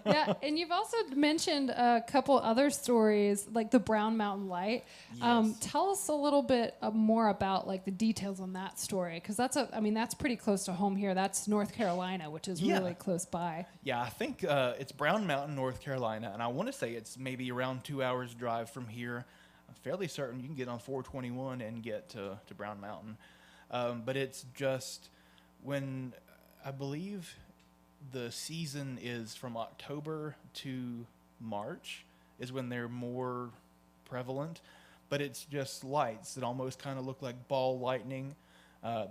Yeah, and you've also mentioned a couple other stories, like the Brown Mountain Light. Yes. Tell us a little bit more about like the details on that story, because that's pretty close to home here. That's North Carolina, which is really close by. Yeah, I think it's Brown Mountain, North Carolina, and I want to say it's maybe around 2 hours drive from here. I'm fairly certain you can get on 421 and get to Brown Mountain. But it's just when, I believe, the season is from October to March is when they're more prevalent, but it's just lights that almost kind of look like ball lightning.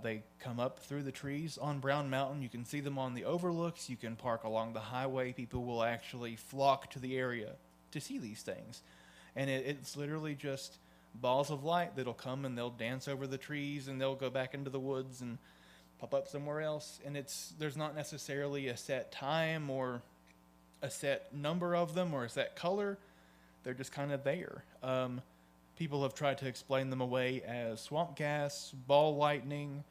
They come up through the trees on Brown Mountain. You can see them on the overlooks. You can park along the highway. People will actually flock to the area to see these things. And it's literally just balls of light that'll come and they'll dance over the trees and they'll go back into the woods and pop up somewhere else. And there's not necessarily a set time or a set number of them or a set color. They're just kind of there. People have tried to explain them away as swamp gas, ball lightning,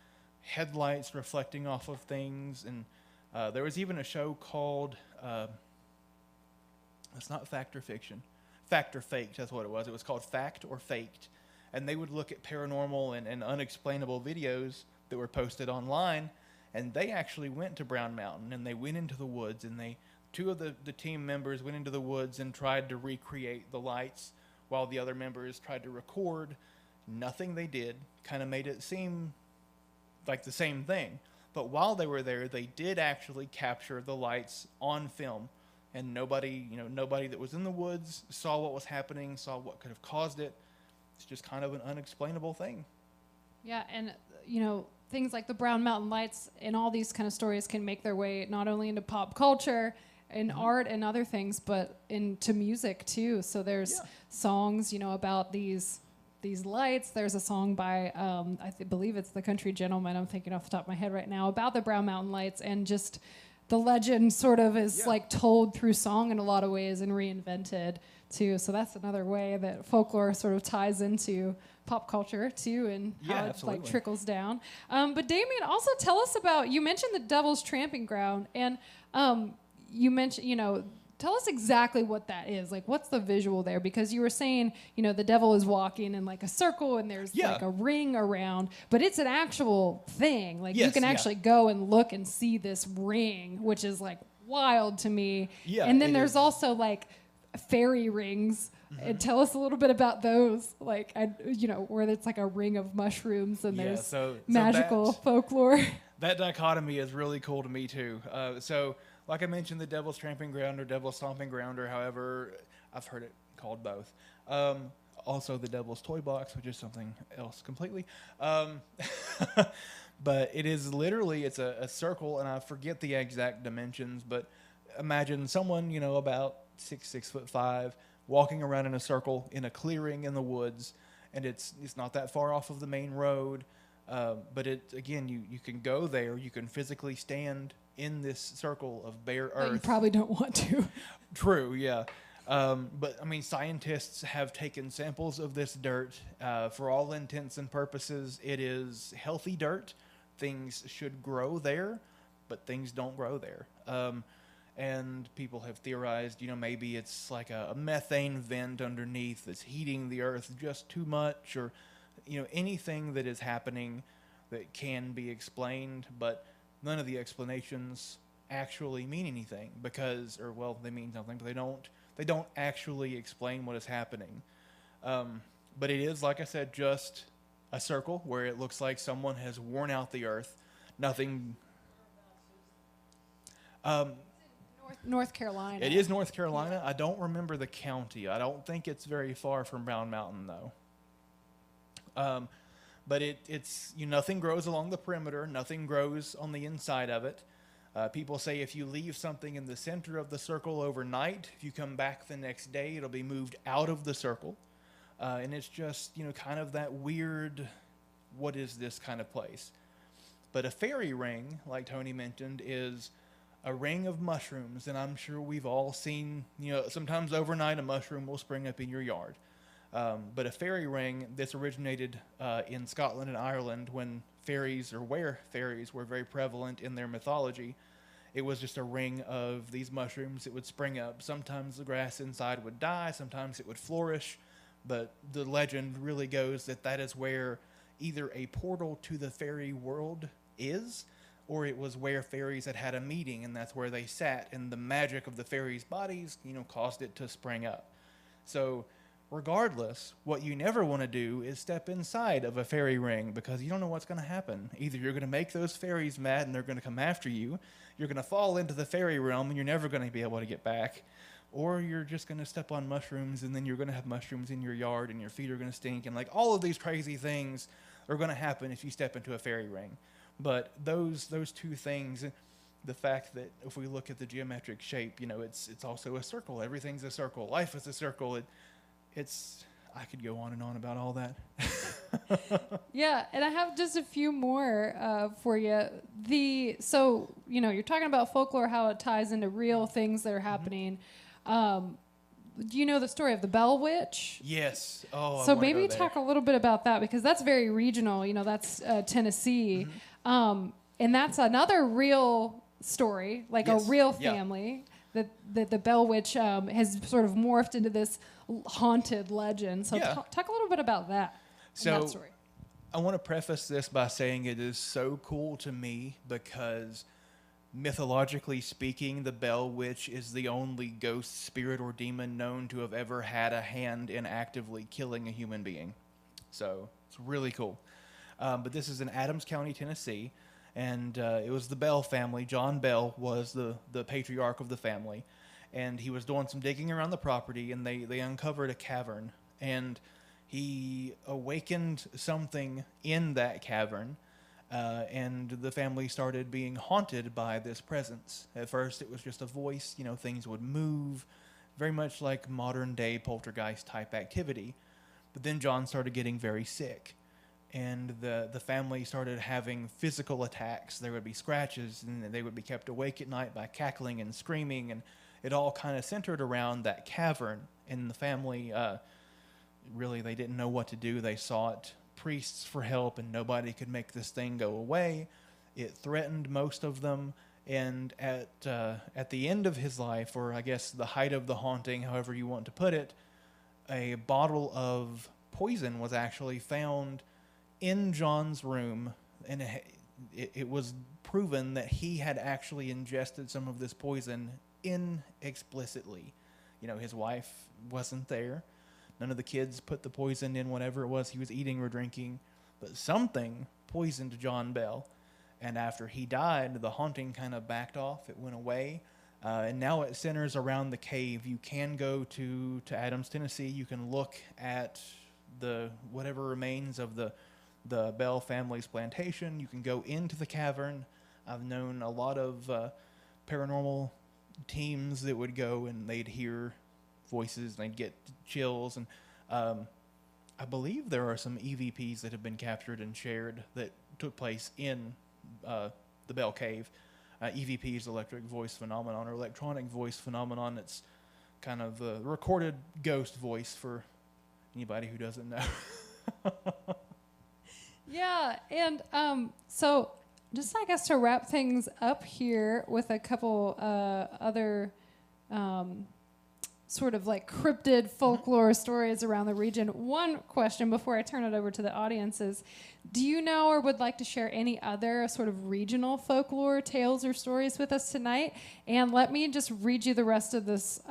headlights reflecting off of things. And there was even a show called, it's not Fact or Fiction, Fact or Faked, that's what it was. It was called Fact or Faked. And they would look at paranormal and unexplainable videos that were posted online, and they actually went to Brown Mountain, and they went into the woods, and two of the team members went into the woods and tried to recreate the lights while the other members tried to record. Nothing they did kind of made it seem like the same thing. But while they were there, they did actually capture the lights on film, and nobody that was in the woods saw what was happening, saw what could have caused it. It's just kind of an unexplainable thing. Yeah, and things like the Brown Mountain Lights and all these kind of stories can make their way not only into pop culture and art and other things, but into music too. So there's songs, about these lights. There's a song by, believe it's the Country Gentleman, I'm thinking off the top of my head right now, about the Brown Mountain Lights, and just the legend sort of is like told through song in a lot of ways and reinvented too. So that's another way that folklore sort of ties into pop culture too, and how it like trickles down. But Damean, also tell us about, you mentioned the Devil's Tramping Ground, and you mentioned, tell us exactly what that is. Like, what's the visual there? Because you were saying, the devil is walking in like a circle and there's like a ring around, but it's an actual thing. Like you can actually go and look and see this ring, which is like wild to me. Yeah, and then there's also like fairy rings. And tell us a little bit about those, like, where it's like a ring of mushrooms and there's magical folklore. That dichotomy is really cool to me too. So like I mentioned, the Devil's Tramping Ground or Devil's Stomping Ground, or however I've heard it called both. Also the Devil's Toy Box, which is something else completely. But it is literally, it's a circle, and I forget the exact dimensions, but imagine someone, about 6'5", walking around in a circle in a clearing in the woods, and it's not that far off of the main road. But you can go there, you can physically stand in this circle of bare earth. But you probably don't want to. True, yeah. But scientists have taken samples of this dirt. For all intents and purposes, it is healthy dirt. Things should grow there, but things don't grow there. And people have theorized, maybe it's like a methane vent underneath that's heating the earth just too much, or anything that is happening that can be explained, but none of the explanations actually mean anything they mean something, but they don't actually explain what is happening. But it is, like I said, just a circle where it looks like someone has worn out the earth. Nothing. North Carolina. It is North Carolina. I don't remember the county. I don't think it's very far from Brown Mountain, though. But it's nothing grows along the perimeter. Nothing grows on the inside of it. People say if you leave something in the center of the circle overnight, if you come back the next day, it'll be moved out of the circle. And it's just, kind of that weird, what is this kind of place? But a fairy ring, like Tony mentioned, is a ring of mushrooms. And I'm sure we've all seen, sometimes overnight a mushroom will spring up in your yard. But a fairy ring, this originated in Scotland and Ireland when where fairies were very prevalent in their mythology. It was just a ring of these mushrooms that would spring up. Sometimes the grass inside would die, sometimes it would flourish. But the legend really goes that is where either a portal to the fairy world is, or it was where fairies had a meeting, and that's where they sat, and the magic of the fairies' bodies, caused it to spring up. So regardless, what you never want to do is step inside of a fairy ring, because you don't know what's going to happen. Either you're going to make those fairies mad and they're going to come after you, you're going to fall into the fairy realm and you're never going to be able to get back, or you're just going to step on mushrooms and then you're going to have mushrooms in your yard and your feet are going to stink, and all of these crazy things are going to happen if you step into a fairy ring. But those two things, the fact that if we look at the geometric shape, it's also a circle. Everything's a circle. Life is a circle. I could go on and on about all that. Yeah, and I have just a few more for you. You're talking about folklore, how it ties into real things that are happening. Do you know the story of the Bell Witch? Yes. Oh, so maybe talk a little bit about that, because that's very regional. That's Tennessee, and that's another real story, a real family. Yeah. That the Bell Witch has sort of morphed into this haunted legend. So talk a little bit about that. That story. I want to preface this by saying it is so cool to me because mythologically speaking, the Bell Witch is the only ghost, spirit, or demon known to have ever had a hand in actively killing a human being. So it's really cool. But this is in Adams County, Tennessee. And it was the Bell family. John Bell was the patriarch of the family. And he was doing some digging around the property, and they uncovered a cavern. And he awakened something in that cavern, and the family started being haunted by this presence. At first, it was just a voice. Things would move, very much like modern-day poltergeist-type activity. But then John started getting very sick. And the family started having physical attacks. There would be scratches, and they would be kept awake at night by cackling and screaming, and it all kind of centered around that cavern. And the family, really, they didn't know what to do. They sought priests for help, and nobody could make this thing go away. It threatened most of them, and at the end of his life, or I guess the height of the haunting, however you want to put it, a bottle of poison was actually found in John's room, and it was proven that he had actually ingested some of this poison inexplicitly. His wife wasn't there. None of the kids put the poison in whatever it was he was eating or drinking, but something poisoned John Bell. And after he died, the haunting kind of backed off. It went away. And now it centers around the cave. You can go to Adams, Tennessee. You can look at the whatever remains of the Bell family's plantation. You can go into the cavern. I've known a lot of paranormal teams that would go and they'd hear voices and they'd get chills. And I believe there are some EVPs that have been captured and shared that took place in the Bell Cave. EVP is electric voice phenomenon, or electronic voice phenomenon. It's kind of a recorded ghost voice for anybody who doesn't know. Yeah, and so just I guess to wrap things up here with a couple other sort of like cryptid folklore stories around the region. One question before I turn it over to the audience is, do you know or would like to share any other sort of regional folklore tales or stories with us tonight? And let me just read you the rest of this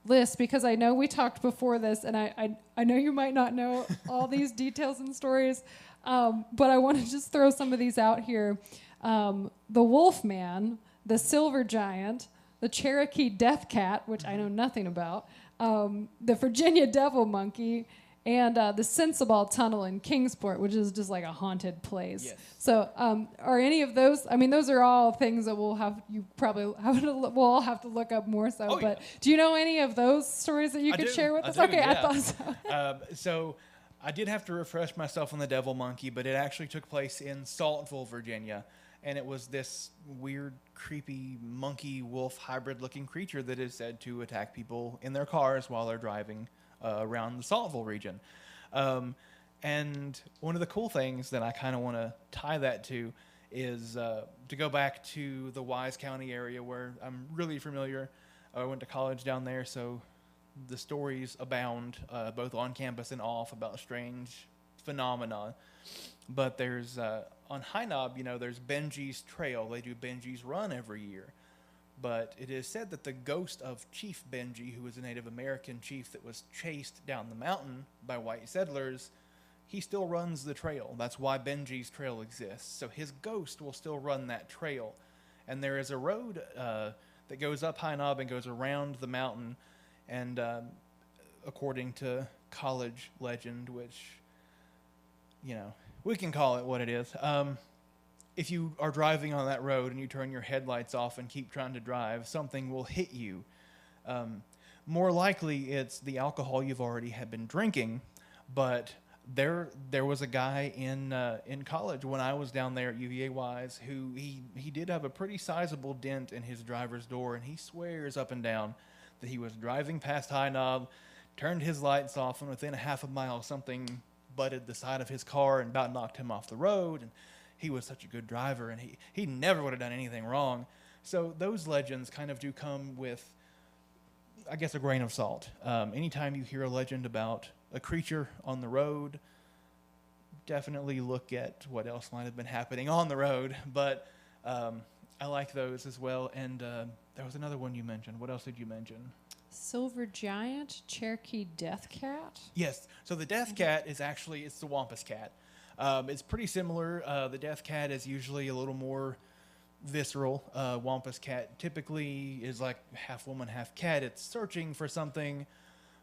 list, because I know we talked before this, and I know you might not know all these details and stories, but I want to just throw some of these out here. The Wolf Man, the Silver Giant, the Cherokee Death Cat, which I know nothing about, the Virginia Devil Monkey, and the Sensabaugh Tunnel in Kingsport, which is just like a haunted place. Yes. So are any of those, I mean, those are all things that we'll all have to look up more so, Oh, but yeah. do you know any of those stories that you could share with us? Do, Okay, yeah. I thought so. So I did have to refresh myself on the Devil Monkey, but it actually took place in Saltville, Virginia. And it was this weird, creepy monkey-wolf hybrid-looking creature that is said to attack people in their cars while they're driving around the Saltville region. And one of the cool things that I kind of want to tie that to is to go back to the Wise County area where I'm really familiar. I went to college down there, so the stories abound, both on campus and off, about strange phenomena. But there's, on High Knob, there's Benji's Trail. They do Benji's Run every year. But it is said that the ghost of Chief Benji, who was a Native American chief that was chased down the mountain by white settlers, he still runs the trail. That's why Benji's Trail exists. So his ghost will still run that trail. And there is a road that goes up High Knob and goes around the mountain. And according to college legend, which, we can call it what it is. If you are driving on that road and you turn your headlights off and keep trying to drive, something will hit you. More likely, it's the alcohol you've already had been drinking. But there was a guy in college when I was down there at UVA Wise who he did have a pretty sizable dent in his driver's door, and he swears up and down that he was driving past High Knob, turned his lights off, and within a half a mile something butted the side of his car and about knocked him off the road. And he was such a good driver, and he never would have done anything wrong. So those legends kind of do come with, I guess, a grain of salt. Anytime you hear a legend about a creature on the road, definitely look at what else might have been happening on the road. But I like those as well. And there was another one you mentioned. What else did you mention? Silver Giant, Cherokee Death Cat? Yes. So the Death Cat is actually, it's the Wampus Cat. It's pretty similar. The Death Cat is usually a little more visceral. Wampus Cat typically is like half woman, half cat. It's searching for something.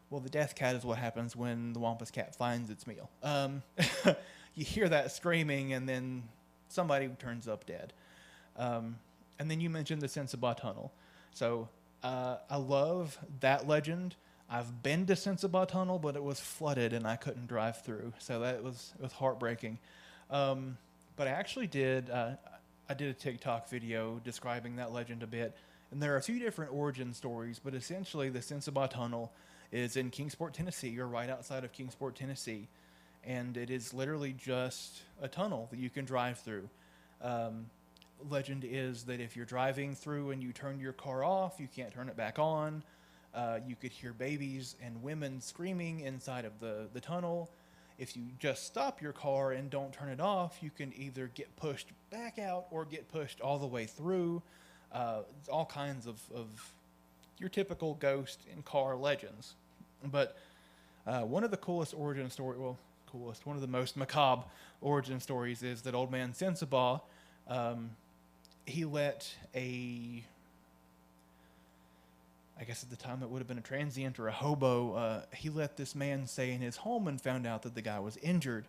Well, the Death Cat is what happens when the Wampus Cat finds its meal. You hear that screaming, and then somebody turns up dead. And then you mentioned the Sensabaugh Tunnel. So I love that legend. I've been to Sensabaugh Tunnel, but it was flooded and I couldn't drive through, so it was heartbreaking. But I actually did a TikTok video describing that legend a bit, and there are a few different origin stories, but essentially the Sensabaugh Tunnel is in Kingsport, Tennessee, or right outside of Kingsport, Tennessee, and it is literally just a tunnel that you can drive through. Legend is that if you're driving through and you turn your car off, you can't turn it back on. You could hear babies and women screaming inside of the tunnel. If you just stop your car and don't turn it off, you can either get pushed back out or get pushed all the way through. It's all kinds of your typical ghost and car legends. But one of the coolest origin story, one of the most macabre origin stories is that Old Man Sensabaugh, he let I guess at the time it would have been a transient or a hobo, he let this man stay in his home and found out that the guy was injured.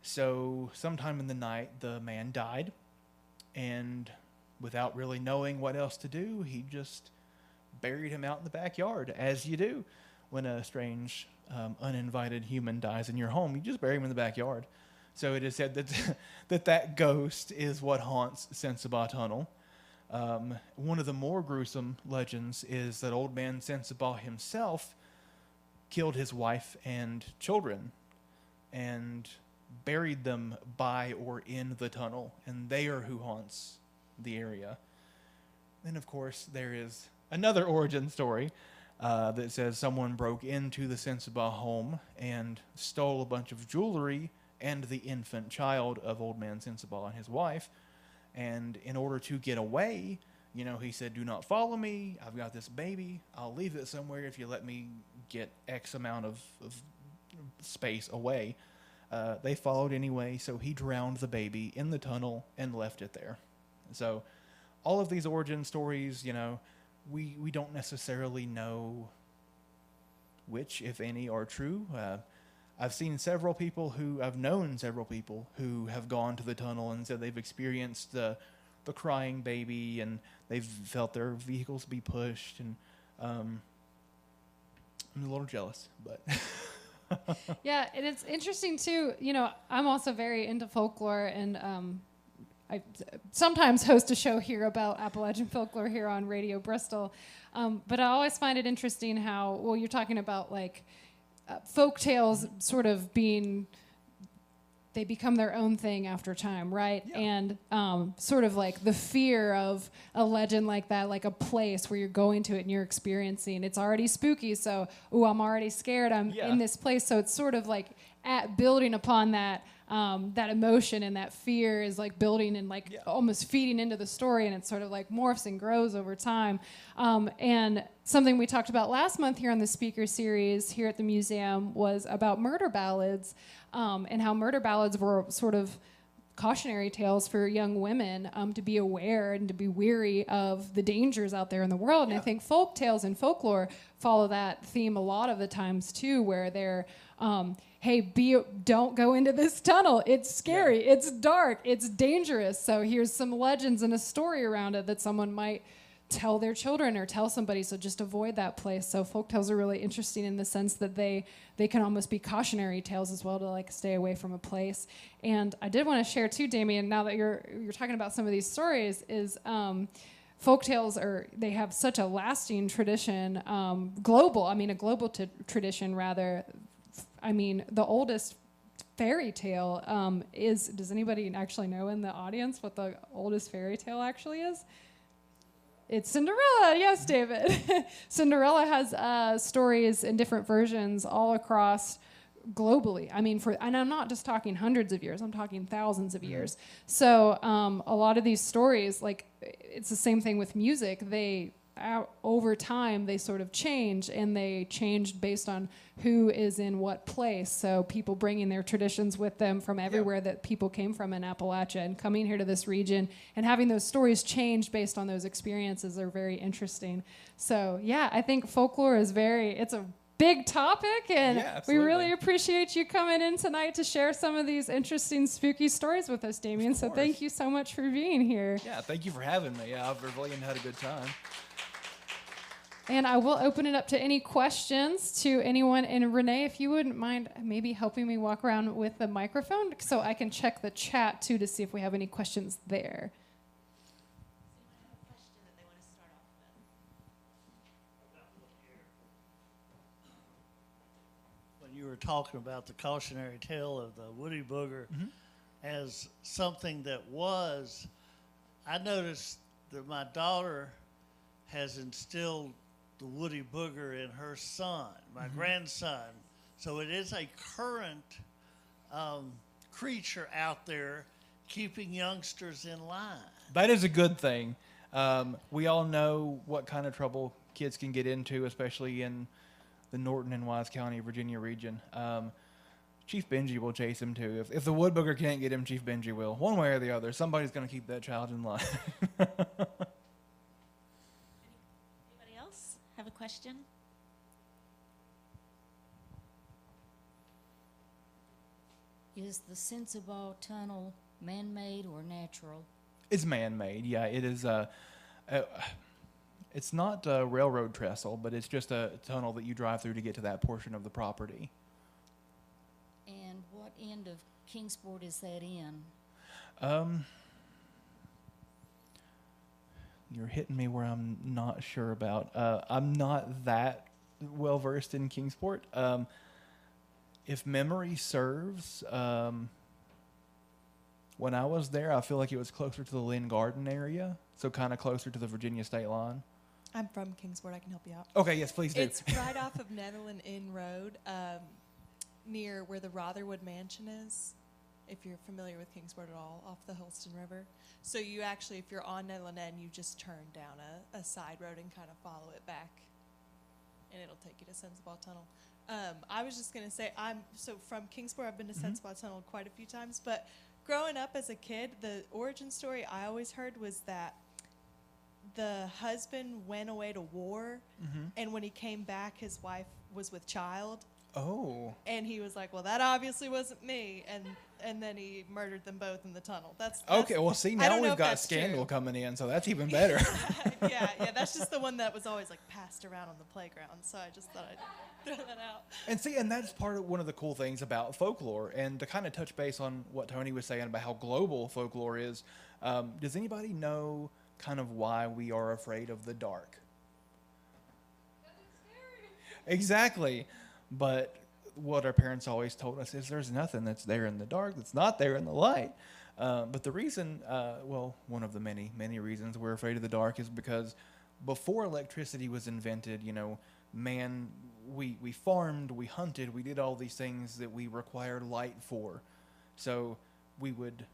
So sometime in the night, the man died, and without really knowing what else to do, he just buried him out in the backyard, as you do when a strange, uninvited human dies in your home. You just bury him in the backyard. So it is said that that ghost is what haunts Sensabaugh Tunnel. One of the more gruesome legends is that Old Man Sensabaugh himself killed his wife and children and buried them by or in the tunnel, and they are who haunts the area. Then, of course, there is another origin story. that says someone broke into the Sensabaugh home and stole a bunch of jewelry and the infant child of Old Man Sensabaugh and his wife. And in order to get away, he said, "Do not follow me. I've got this baby. I'll leave it somewhere if you let me get X amount of space away." They followed anyway, so he drowned the baby in the tunnel and left it there. So all of these origin stories, we don't necessarily know which, if any, are true. I've known several people who have gone to the tunnel and said they've experienced the crying baby and they've felt their vehicles be pushed. And I'm a little jealous, but... Yeah, and it's interesting too. I'm also very into folklore, and I sometimes host a show here about Appalachian folklore here on Radio Bristol. But I always find it interesting how, you're talking about like folk tales sort of they become their own thing after time, right? Yeah. And sort of like the fear of a legend like that, like a place where you're going to it and you're experiencing, it's already spooky, so, I'm already scared, I'm in this place. So it's sort of like building upon that emotion, and that fear is like building and like almost feeding into the story, and it sort of like morphs and grows over time. And something we talked about last month here on the speaker series here at the museum was about murder ballads, and how murder ballads were sort of cautionary tales for young women to be aware and to be weary of the dangers out there in the world. And I think folk tales and folklore follow that theme a lot of the times too, where they're hey, don't go into this tunnel. It's scary. Yeah. It's dark. It's dangerous. So here's some legends and a story around it that someone might tell their children or tell somebody. So just avoid that place. So folktales are really interesting in the sense that they can almost be cautionary tales as well, to like stay away from a place. And I did want to share too, Damean, now that you're talking about some of these stories, is folktales they have such a lasting tradition, a global tradition rather. I mean, the oldest fairy tale does anybody actually know in the audience what the oldest fairy tale actually is? It's Cinderella. Yes, David. Cinderella has stories in different versions all across globally. I mean, and I'm not just talking hundreds of years, I'm talking thousands of years. So a lot of these stories, like, it's the same thing with music. Over time, they sort of change, and they changed based on who is in what place. So people bringing their traditions with them from everywhere that people came from in Appalachia and coming here to this region and having those stories change based on those experiences are very interesting. So yeah, I think folklore is it's a big topic, and we really appreciate you coming in tonight to share some of these interesting, spooky stories with us, Damean. So thank you so much for being here. Yeah, thank you for having me. Yeah, I've really had a good time. And I will open it up to any questions to anyone. And Renee, if you wouldn't mind maybe helping me walk around with the microphone so I can check the chat too to see if we have any questions there. When you were talking about the cautionary tale of the Woody Booger as something that I noticed that my daughter has instilled the Woody Booger in her son, my grandson. So it is a current creature out there keeping youngsters in line. That is a good thing. We all know what kind of trouble kids can get into, especially in the Norton and Wise County, Virginia region. Chief Benji will chase him too. If the Wood Booger can't get him, Chief Benji will. One way or the other, somebody's going to keep that child in line. Have a question? Is the Sensabaugh Tunnel man-made or natural? It's man-made, yeah. It is. It's not a railroad trestle, but it's just a tunnel that you drive through to get to that portion of the property. And what end of Kingsport is that in? You're hitting me where I'm not sure about. I'm not that well versed in Kingsport. If memory serves, when I was there, I feel like it was closer to the Lynn Garden area, so kind of closer to the Virginia state line. I'm from Kingsport. I can help you out. Okay, yes, please do. It's right off of Netherland Inn Road, near where the Rotherwood Mansion is, if you're familiar with Kingsport at all, off the Holston River. So you actually, if you're on Netherland Inn, you just turn down a side road and kind of follow it back, and it'll take you to Sensabaugh Tunnel. I was just going to say, so from Kingsport, I've been to Sensabaugh Tunnel quite a few times, but growing up as a kid, the origin story I always heard was that the husband went away to war, and when he came back, his wife was with child. Oh. And he was like, well, that obviously wasn't me. And then he murdered them both in the tunnel. That's okay, well, see, now we've got Scandal coming in, so that's even better. yeah, that's just the one that was always, like, passed around on the playground. So I just thought I'd throw that out. And see, and that's part of one of the cool things about folklore. And to kind of touch base on what Tony was saying about how global folklore is, does anybody know kind of why we are afraid of the dark? Because it's scary. Exactly. But what our parents always told us is there's nothing that's there in the dark that's not there in the light. But the reason, one of the many, many reasons we're afraid of the dark is because before electricity was invented, man, we farmed, we hunted, we did all these things that we required light for. So we would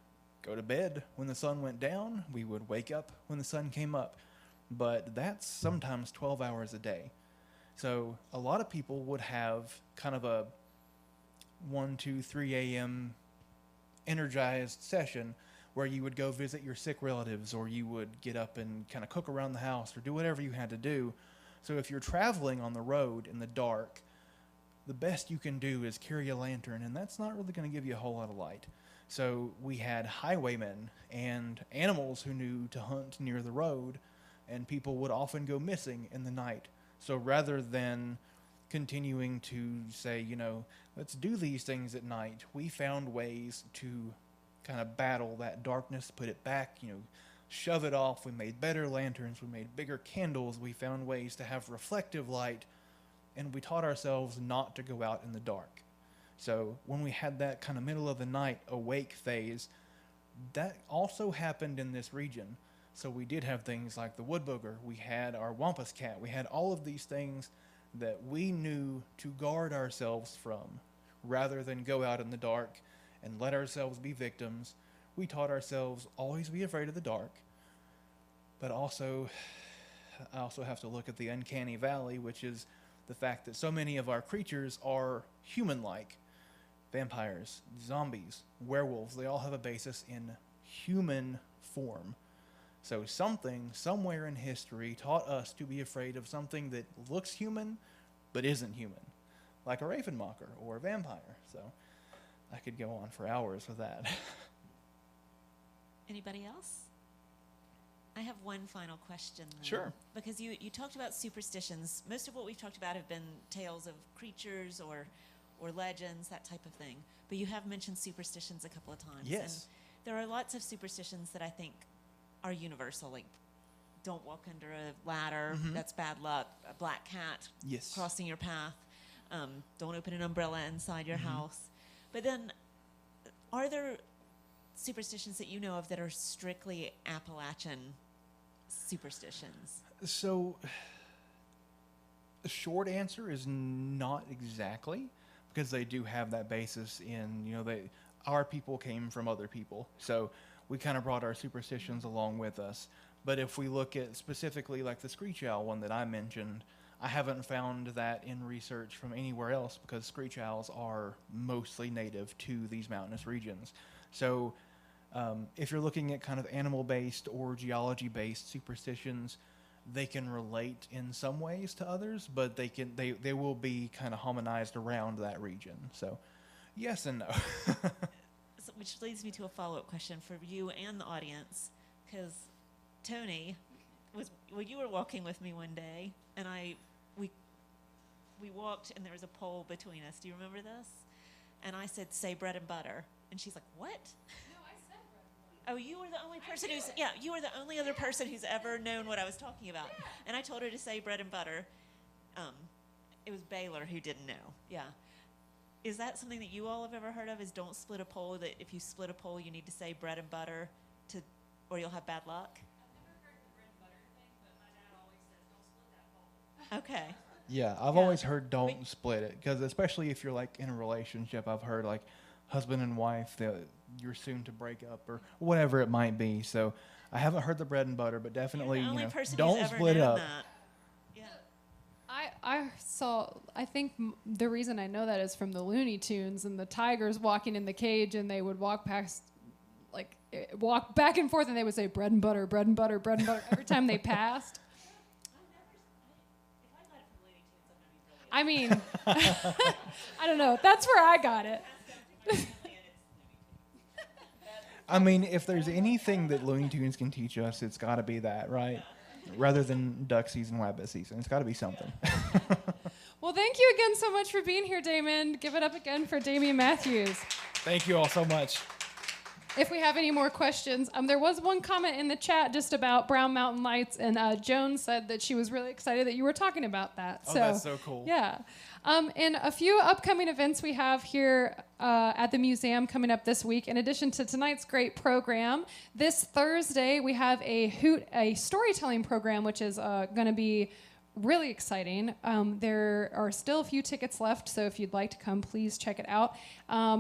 go to bed when the sun went down. We would wake up when the sun came up. But that's sometimes 12 hours a day. So a lot of people would have kind of a 1, 2, 3 a.m. energized session where you would go visit your sick relatives, or you would get up and kind of cook around the house or do whatever you had to do. So if you're traveling on the road in the dark, the best you can do is carry a lantern, and that's not really going to give you a whole lot of light. So we had highwaymen and animals who knew to hunt near the road, and people would often go missing in the night. So rather than continuing to say, let's do these things at night, we found ways to kind of battle that darkness, put it back, shove it off. We made better lanterns. We made bigger candles. We found ways to have reflective light, and we taught ourselves not to go out in the dark. So when we had that kind of middle of the night awake phase, that also happened in this region. So we did have things like the wood booger. We had our wampus cat. We had all of these things that we knew to guard ourselves from. Rather than go out in the dark and let ourselves be victims, we taught ourselves always be afraid of the dark. But also, I also have to look at the uncanny valley, which is the fact that so many of our creatures are human-like. Vampires, zombies, werewolves, they all have a basis in human form. So something, somewhere in history, taught us to be afraid of something that looks human, but isn't human. Like a ravenmocker or a vampire. So I could go on for hours with that. Anybody else? I have one final question, though. Sure. Because you talked about superstitions. Most of what we've talked about have been tales of creatures or legends, that type of thing. But you have mentioned superstitions a couple of times. Yes. And there are lots of superstitions that I think are universal, like don't walk under a ladder, that's bad luck, a black cat crossing your path, don't open an umbrella inside your house. But then, are there superstitions that you know of that are strictly Appalachian superstitions? So the short answer is not exactly, because they do have that basis in, our people came from other people. So we kind of brought our superstitions along with us. But if we look at specifically like the screech owl one that I mentioned, I haven't found that in research from anywhere else, because screech owls are mostly native to these mountainous regions. So if you're looking at kind of animal-based or geology-based superstitions, they can relate in some ways to others, but they will be kind of harmonized around that region. So yes and no. Which leads me to a follow-up question for you and the audience, because Tony, you were walking with me one day, and we walked, and there was a pole between us. Do you remember this? And I said, "Say bread and butter," and she's like, "What?" No, I said bread and butter. Oh, you were the only person you were the only other person who's ever known what I was talking about. Yeah. And I told her to say bread and butter. It was Baylor who didn't know. Yeah. Is that something that you all have ever heard of, is don't split a pole, that if you split a pole, you need to say bread and butter or you'll have bad luck? I've never heard the bread and butter thing, but my dad always says don't split Okay. Yeah, I've always heard don't split it, because especially if you're like in a relationship, I've heard like husband and wife that you're soon to break up or whatever it might be. So I haven't heard the bread and butter, but definitely don't split it up. That. Yeah. I think the reason I know that is from the Looney Tunes and the tigers walking in the cage, and they would walk back and forth, and they would say bread and butter, bread and butter, bread and butter every time they passed. I mean, I don't know. That's where I got it. I mean, if there's anything that Looney Tunes can teach us, it's got to be that, right? Rather than duck season, rabbit season. It's got to be something. Well, thank you again so much for being here, Damon. Give it up again for Damean Mathews. Thank you all so much. If we have any more questions, there was one comment in the chat just about Brown Mountain Lights, and Joan said that she was really excited that you were talking about that. Oh, that's so cool. Yeah. And a few upcoming events we have here at the museum coming up this week. In addition to tonight's great program, this Thursday we have a storytelling program, which is going to be really exciting. There are still a few tickets left, so if you'd like to come, please check it out.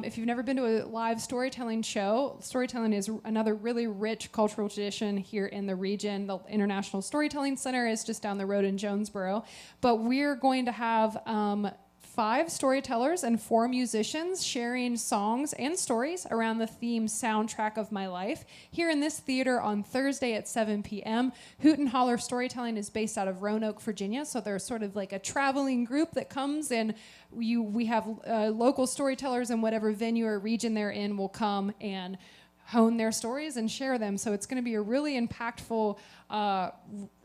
If you've never been to a live storytelling show, storytelling is another really rich cultural tradition here in the region. The International Storytelling Center is just down the road in Jonesboro. But we're going to have 5 storytellers and 4 musicians sharing songs and stories around the theme Soundtrack of My Life here in this theater on Thursday at 7 p.m. Hoot and Holler Storytelling is based out of Roanoke, Virginia, so they're sort of like a traveling group that comes, and we have local storytellers in whatever venue or region they're in will come and hone their stories and share them. So it's going to be a really impactful,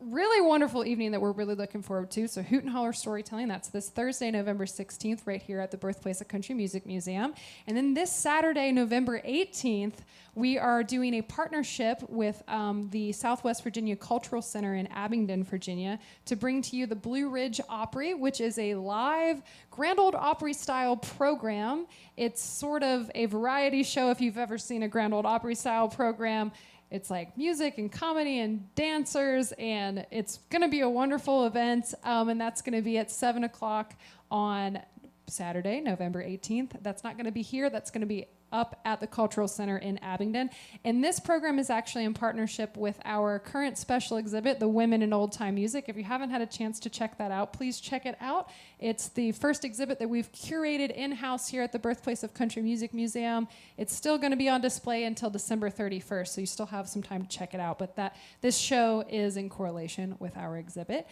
really wonderful evening that we're really looking forward to. So Hoot and Holler Storytelling, that's this Thursday, November 16th, right here at the Birthplace of Country Music Museum. And then this Saturday, November 18th, we are doing a partnership with the Southwest Virginia Cultural Center in Abingdon, Virginia, to bring to you the Blue Ridge Opry, which is a live Grand Ole Opry style program. It's sort of a variety show if you've ever seen a Grand Ole Opry style program. It's like music and comedy and dancers, and it's going to be a wonderful event, and that's going to be at 7 o'clock on Saturday, November 18th. That's not going to be here. That's going to be up at the Cultural Center in Abingdon. And this program is actually in partnership with our current special exhibit, the Women in Old Time Music. If you haven't had a chance to check that out, please check it out. It's the first exhibit that we've curated in-house here at the Birthplace of Country Music Museum. It's still going to be on display until December 31st, so you still have some time to check it out. But this show is in correlation with our exhibit.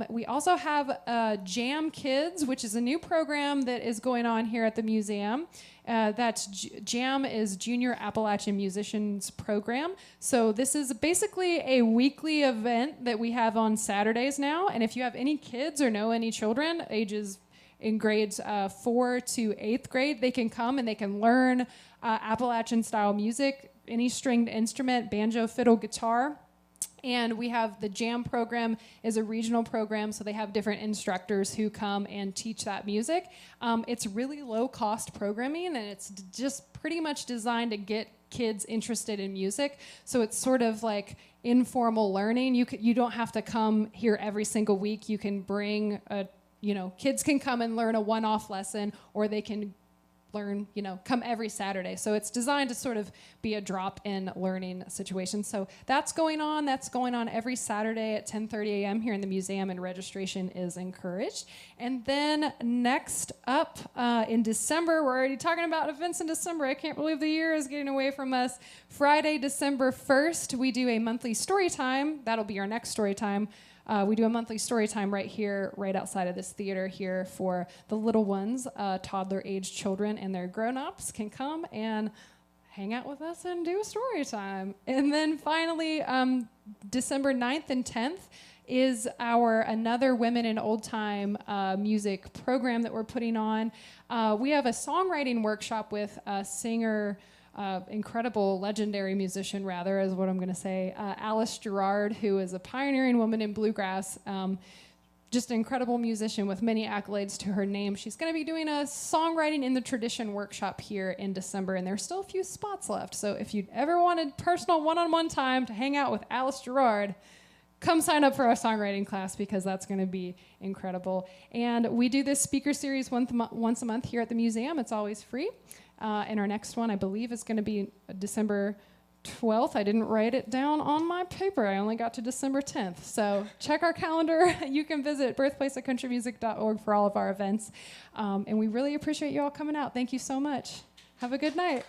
We also have Jam Kids, which is a new program that is going on here at the museum. Jam is Junior Appalachian Musicians Program. So this is basically a weekly event that we have on Saturdays now. And if you have any kids or know any children, ages in grades 4 to 8th grade, they can come and they can learn Appalachian style music, any stringed instrument, banjo, fiddle, guitar. And we have the Jam program is a regional program, so they have different instructors who come and teach that music. It's really low-cost programming, and it's just pretty much designed to get kids interested in music. So it's sort of like informal learning. You don't have to come here every single week. You can bring kids can come and learn a one-off lesson, or they can learn, come every Saturday. So it's designed to sort of be a drop-in learning situation. So that's going on. That's going on every Saturday at 10:30 a.m. here in the museum, and registration is encouraged. And then next up in December, we're already talking about events in December. I can't believe the year is getting away from us. Friday, December 1st, we do a monthly story time. That'll be our next story time. We do a monthly story time right here, right outside of this theater here for the little ones, toddler-aged children and their grown-ups can come and hang out with us and do a story time. And then finally, December 9th and 10th is another Women in Old Time music program that we're putting on. We have a songwriting workshop with a singer, incredible, legendary musician, rather, is what I'm going to say, Alice Gerard, who is a pioneering woman in bluegrass, just an incredible musician with many accolades to her name. She's going to be doing a songwriting in the tradition workshop here in December, and there's still a few spots left. So if you ever wanted personal one-on-one time to hang out with Alice Gerard, come sign up for our songwriting class because that's going to be incredible. And we do this speaker series once a month here at the museum. It's always free. And our next one, I believe, is going to be December 12th. I didn't write it down on my paper. I only got to December 10th. So check our calendar. You can visit birthplaceofcountrymusic.org for all of our events. And we really appreciate you all coming out. Thank you so much. Have a good night.